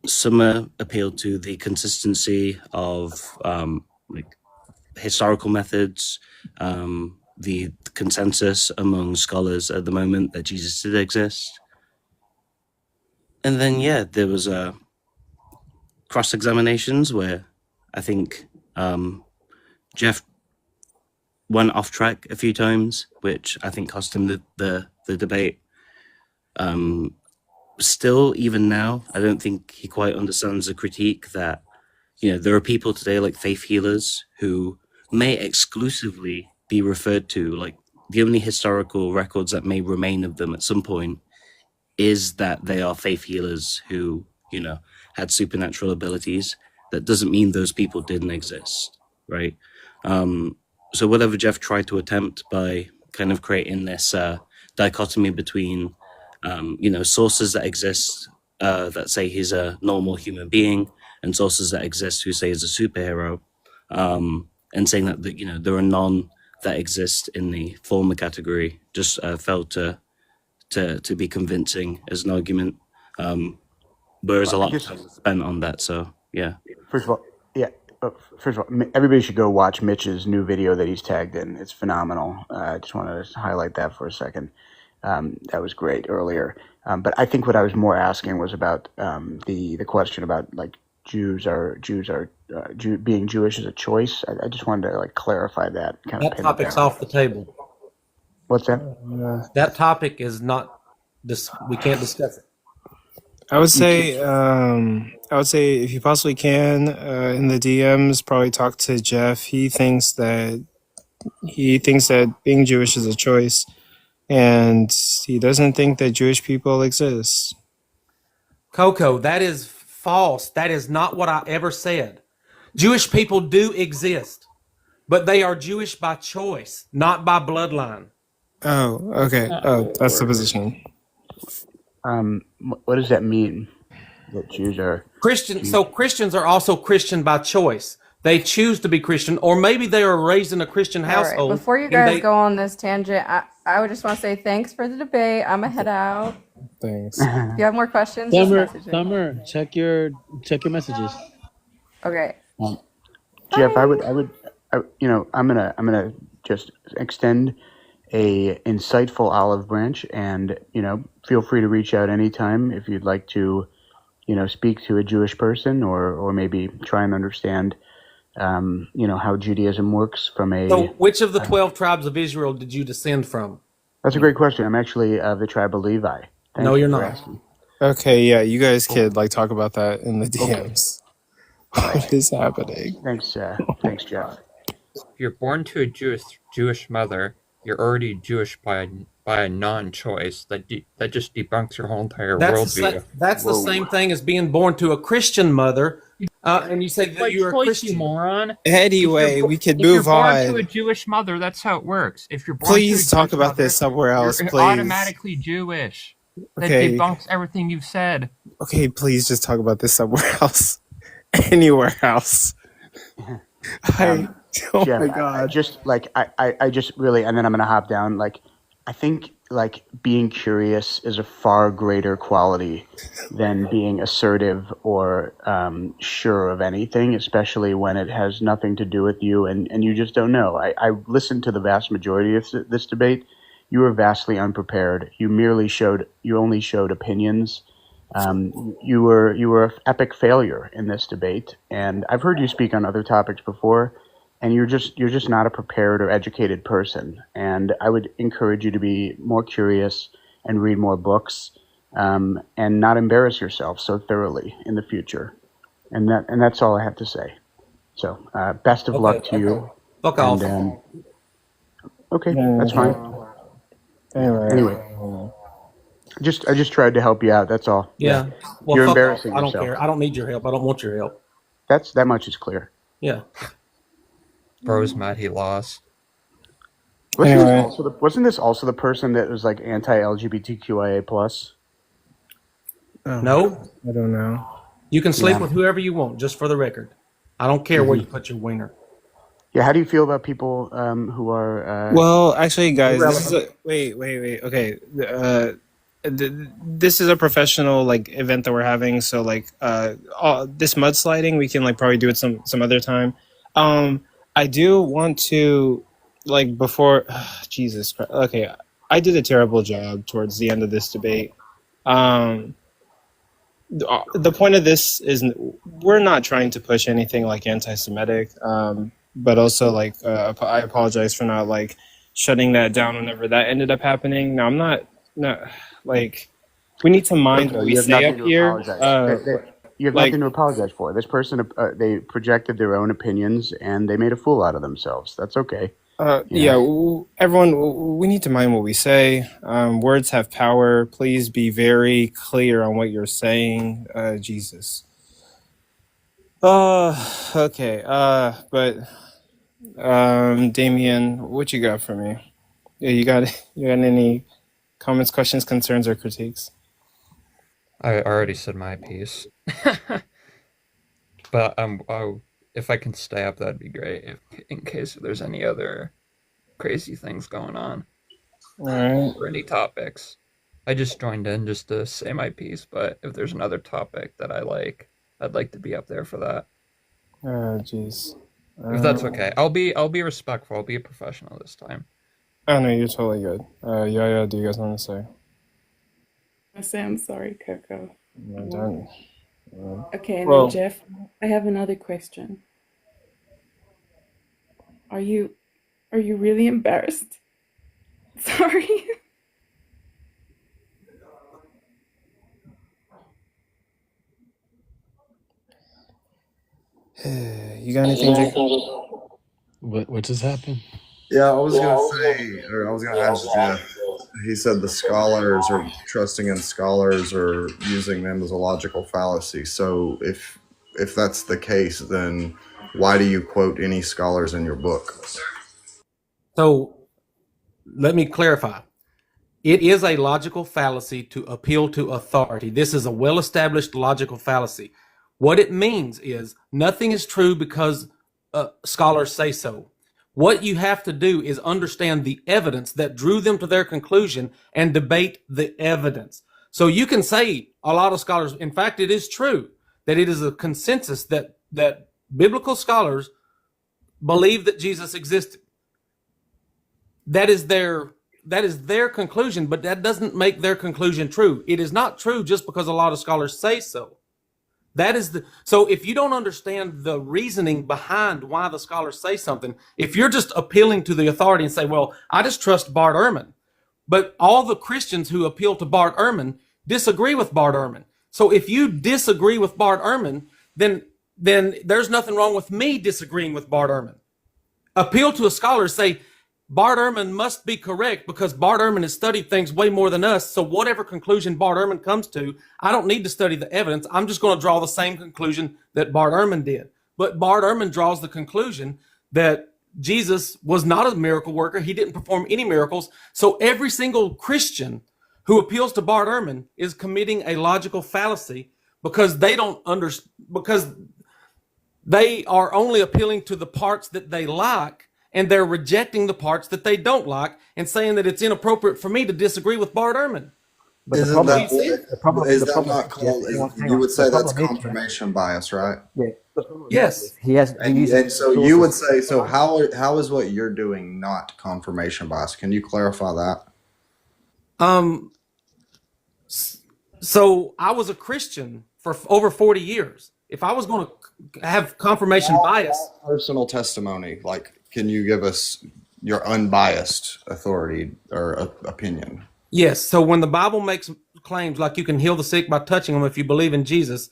Some appealed to the consistency of like historical methods, the consensus among scholars at the moment that Jesus did exist. And then, yeah, there was cross-examinations where I think Jeff went off track a few times, which I think cost him the debate. Still, even now, I don't think he quite understands the critique that, there are people today like faith healers who may exclusively be referred to, like the only historical records that may remain of them at some point is that they are faith healers who, had supernatural abilities. That doesn't mean those people didn't exist, right? So whatever Jeff tried to attempt by kind of creating this dichotomy between, sources that exist that say he's a normal human being and sources that exist who say he's a superhero, and saying that, there are none that exist in the former category, just failed to be convincing as an argument. Whereas a lot of time was spent on that, so yeah. First of all, everybody should go watch Mitch's new video that he's tagged in. It's phenomenal. I just wanted to highlight that for a second. That was great earlier. But I think what I was more asking was about the question about like being Jewish as a choice. I just wanted to like clarify that. That topic's off the table. What's that? That topic is not. We can't discuss it. I would say if you possibly can, in the DMs, probably talk to Jeff. He thinks that being Jewish is a choice, and he doesn't think that Jewish people exist. Coco, that is false. That is not what I ever said. Jewish people do exist, but they are Jewish by choice, not by bloodline. Oh, okay. Oh, that's the position. What does that mean? That Jews are Christian. So Christians are also Christian by choice. They choose to be Christian, or maybe they are raised in a Christian household. All right, before you guys go on this tangent, I would just want to say thanks for the debate. I'm gonna head out. Thanks. If you have more questions, just message me. Summer, check your messages. Okay. Jeff, I'm gonna just extend a insightful olive branch, and feel free to reach out anytime if you'd like to speak to a Jewish person or maybe try and understand how Judaism works from a. So which of the 12 tribes of Israel did you descend from? That's a great question. I'm actually of the tribe of Levi. No, you're not. Okay, yeah, you guys could talk about that in the DMs. Okay. What is happening? Thanks, Jeff. If you're born to a Jewish mother, you're already Jewish by a non-choice. That just debunks your whole entire worldview. That's the same thing as being born to a Christian mother, and you say that you're a Christian, moron. Anyway, we could If you're move born on. to a Jewish mother, that's how it works. If you're born Please to a talk Jewish about mother, this somewhere else, you're please. automatically Jewish. That Okay. debunks everything you've said. Okay, please just talk about this somewhere else. Anywhere else. Oh Jeff, my God. I just really, and then I'm gonna hop down. Like, I think like being curious is a far greater quality than being assertive or sure of anything, especially when it has nothing to do with you and you just don't know. I listened to the vast majority of this debate. You were vastly unprepared. You only showed opinions. You were an epic failure in this debate. And I've heard you speak on other topics before, and you're just not a prepared or educated person. And I would encourage you to be more curious and read more books, and not embarrass yourself so thoroughly in the future. And that's all I have to say. So best of luck to you. Fuck off. Okay, that's fine. Anyway, I just tried to help you out. That's all. Yeah. Well, You're fuck embarrassing off. I don't yourself. care. I don't need your help. I don't want your help. That much is clear. Yeah. Bro's mad he lost. Wasn't this also the person that was like anti-LGBTQIA plus? No, I don't know. you can sleep with whoever you want, just for the record. I don't care where you put your wiener. Yeah. How do you feel about people who are? Well, actually, guys, this is wait. Okay, this is a professional like event that we're having. So like, this mudsliding, we can like probably do it some other time. I do want to like before. Jesus Christ. Okay, I did a terrible job towards the end of this debate. The point of this is we're not trying to push anything like anti-Semitic. But also like I apologize for not like shutting that down whenever that ended up happening. Now I'm not like we need to mind what we say up here. You have nothing to apologize for. This person they projected their own opinions and they made a fool out of themselves. That's okay. Everyone, we need to mind what we say. Words have power. Please be very clear on what you're saying. Jesus. Okay. But Damien, what you got for me? Yeah, you got any comments, questions, concerns, or critiques? I already said my piece. But if I can stay up, that'd be great. In case there's any other crazy things going on, all right, or any topics. I just joined in just to say my piece. But if there's another topic that I like, I'd like to be up there for that. Oh, jeez. If that's okay, I'll be respectful. I'll be a professional this time. Oh no, you're totally good. Yeah. Do you guys want to say? I say I'm sorry, Coco. No, don't. Okay, Well- now Jeff, I have another question. Are you really embarrassed? Sorry. You got anything, Jake? What just happened? Yeah, I was gonna ask Jeff. He said the scholars are trusting in scholars or using them as a logical fallacy. So if that's the case, then why do you quote any scholars in your book? So let me clarify. It is a logical fallacy to appeal to authority. This is a well-established logical fallacy. What it means is nothing is true because scholars say so. What you have to do is understand the evidence that drew them to their conclusion and debate the evidence. So you can say a lot of scholars, in fact, it is true that it is a consensus that biblical scholars believe that Jesus existed. That is their conclusion, but that doesn't make their conclusion true. It is not true just because a lot of scholars say so. So if you don't understand the reasoning behind why the scholars say something, if you're just appealing to the authority and say, well, I just trust Bart Ehrman, but all the Christians who appeal to Bart Ehrman disagree with Bart Ehrman. So if you disagree with Bart Ehrman, then there's nothing wrong with me disagreeing with Bart Ehrman. Appeal to a scholar, say, Bart Ehrman must be correct because Bart Ehrman has studied things way more than us. So whatever conclusion Bart Ehrman comes to, I don't need to study the evidence. I'm just going to draw the same conclusion that Bart Ehrman did. But Bart Ehrman draws the conclusion that Jesus was not a miracle worker. He didn't perform any miracles. So every single Christian who appeals to Bart Ehrman is committing a logical fallacy because because they are only appealing to the parts that they like and they're rejecting the parts that they don't like and saying that it's inappropriate for me to disagree with Bart Ehrman. But the Isn't problem, that the problem, is the that problem, not Jeff, called? hang You on. would The say that's problem is, Jeff, confirmation bias, right? yeah, the problem is Yes. he has he And uses so you would sources. say so. How is what you're doing not confirmation bias? Can you clarify that? Um, so I was a Christian for over 40 years. If I was going to have confirmation bias, Personal testimony. Like, can you give us your unbiased authority or opinion? yes. So when the Bible makes claims like you can heal the sick by touching them if you believe in Jesus,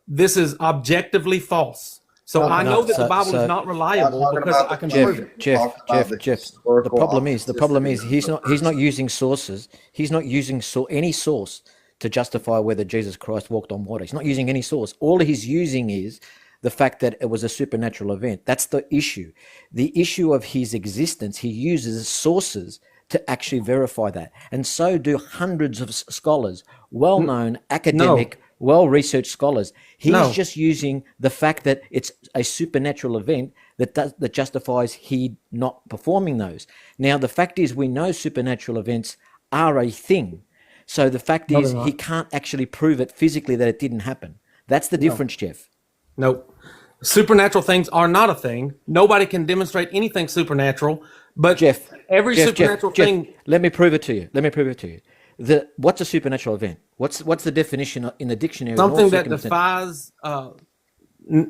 this is objectively false. So I know that the Bible is not reliable because I can prove it. Jeff. The problem is he's not using sources. He's not using any source to justify whether Jesus Christ walked on water. He's not using any source. All he's using is the fact that it was a supernatural event. That's the issue. The issue of his existence, he uses sources to actually verify that. And so do hundreds of scholars, well-known, academic, well-researched scholars. He's just using the fact that it's a supernatural event that justifies he not performing those. Now, the fact is we know supernatural events are a thing. So the fact is he can't actually prove it physically that it didn't happen. That's the difference, Jeff. Nope. Supernatural things are not a thing. Nobody can demonstrate anything supernatural. But Jeff, supernatural thing. Let me prove it to you. What's a supernatural event? What's the definition in the dictionary? Something that defies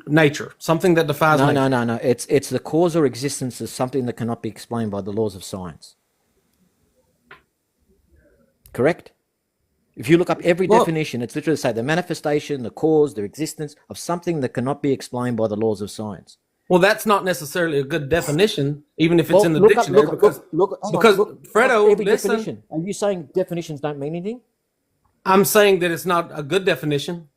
nature. Something that defies nature. No. It's the cause or existence of something that cannot be explained by the laws of science. Correct? If you look up every definition, it's literally say the manifestation, the cause, the existence of something that cannot be explained by the laws of science. Well, that's not necessarily a good definition, even if it's in the dictionary. Because Fredo, listen. Definition. Are you saying definitions don't mean anything? I'm saying that it's not a good definition.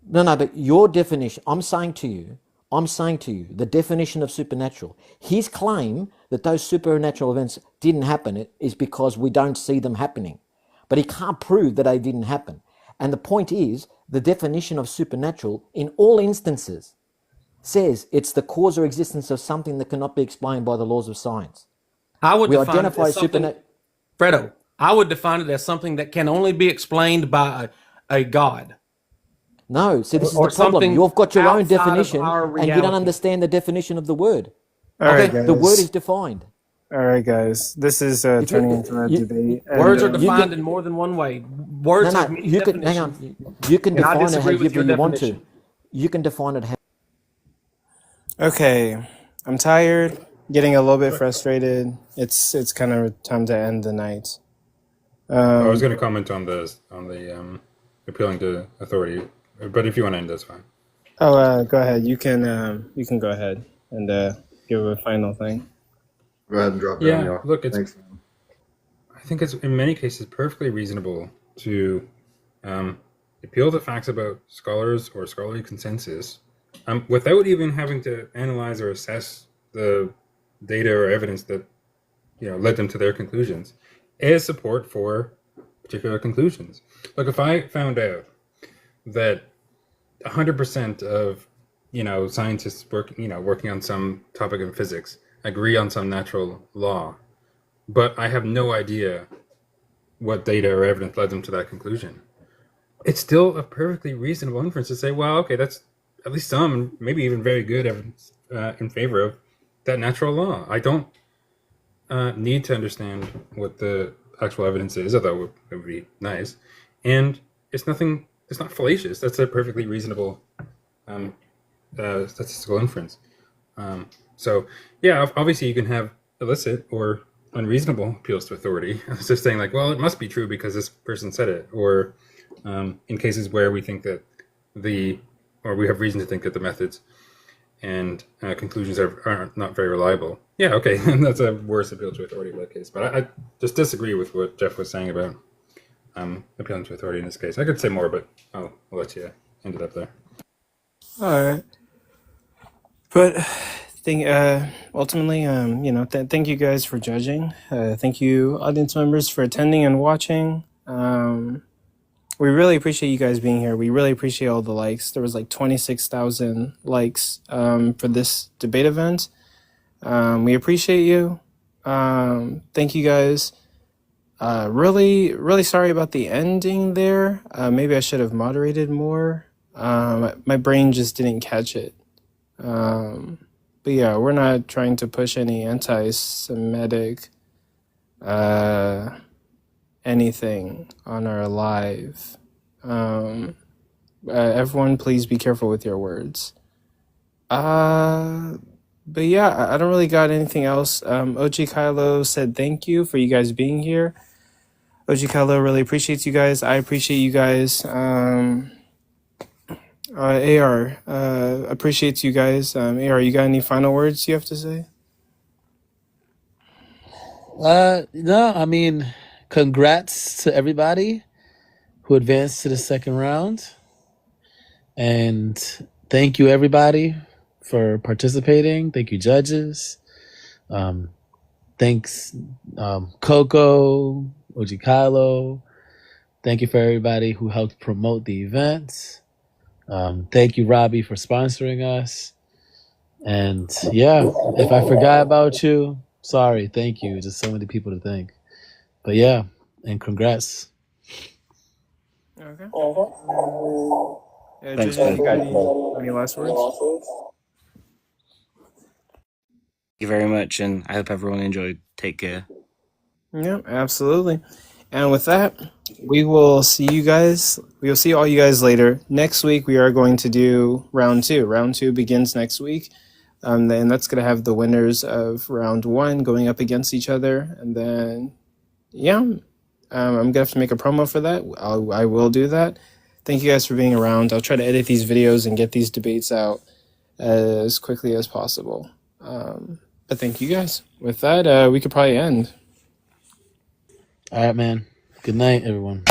No, but your definition, I'm saying to you, the definition of supernatural, his claim that those supernatural events didn't happen is because we don't see them happening. But he can't prove that they didn't happen. And the point is, the definition of supernatural in all instances says it's the cause or existence of something that cannot be explained by the laws of science. I would define it as something, Fredo, I would define it as something that can only be explained by a God. No, see, this is the problem. You've got your own definition, and you don't understand the definition of the word. The word is defined. All right, guys. This is turning into a debate. Words are defined in more than one way. Words have many definitions. Hang on. You can define it however you want to. You can define it. Okay, I'm tired. Getting a little bit frustrated. It's kind of time to end the night. I was going to comment on the appealing to authority, but if you want to end, that's fine. Oh, go ahead. You can go ahead and give a final thing. Go ahead and drop down. Yeah, look, I think it's in many cases perfectly reasonable to appeal to facts about scholars or scholarly consensus without even having to analyze or assess the data or evidence that led them to their conclusions as support for particular conclusions. Like if I found out that 100% of scientists working on some topic in physics agree on some natural law, but I have no idea what data or evidence led them to that conclusion, it's still a perfectly reasonable inference to say, well, okay, that's at least some, maybe even very good evidence in favor of that natural law. I don't need to understand what the actual evidence is, although it would be nice. And it's not fallacious. That's a perfectly reasonable statistical inference. So yeah, obviously you can have illicit or unreasonable appeals to authority. It's just saying like, well, it must be true because this person said it. Or in cases where we think that we have reason to think that the methods and conclusions are not very reliable. Yeah, okay, and that's a worse appeal to authority in that case. But I just disagree with what Jeff was saying about appealing to authority in this case. I could say more, but I'll let you end it up there. All right. But ultimately, thank you guys for judging. Thank you, audience members, for attending and watching. We really appreciate you guys being here. We really appreciate all the likes. There was like 26,000 likes for this debate event. We appreciate you. Thank you guys. Really, really sorry about the ending there. Maybe I should have moderated more. My brain just didn't catch it. But yeah, we're not trying to push any anti-Semitic anything on our live. Everyone, please be careful with your words. But yeah, I don't really got anything else. OG Kylo said thank you for you guys being here. OG Kylo really appreciates you guys. I appreciate you guys. AR appreciates you guys. AR, you got any final words you have to say? No, I mean, congrats to everybody who advanced to the second round. And thank you, everybody, for participating. Thank you, judges. Thanks, Coco, OG Kylo. Thank you for everybody who helped promote the event. Thank you, Robbie, for sponsoring us. And yeah, if I forgot about you, sorry. Thank you. Just so many people to thank. But yeah, and congrats. Okay. Thanks, Judges, you got man. any last words? Thank you very much, and I hope everyone enjoyed. Take care. Yeah, absolutely. And with that, we will see you guys. We will see all you guys later. Next week, we are going to do round 2. Round 2 begins next week. And that's going to have the winners of round 1 going up against each other. And then, yeah, I'm going to have to make a promo for that. I will do that. Thank you guys for being around. I'll try to edit these videos and get these debates out as quickly as possible. But thank you guys. With that, we could probably end. All right, man. Good night, everyone.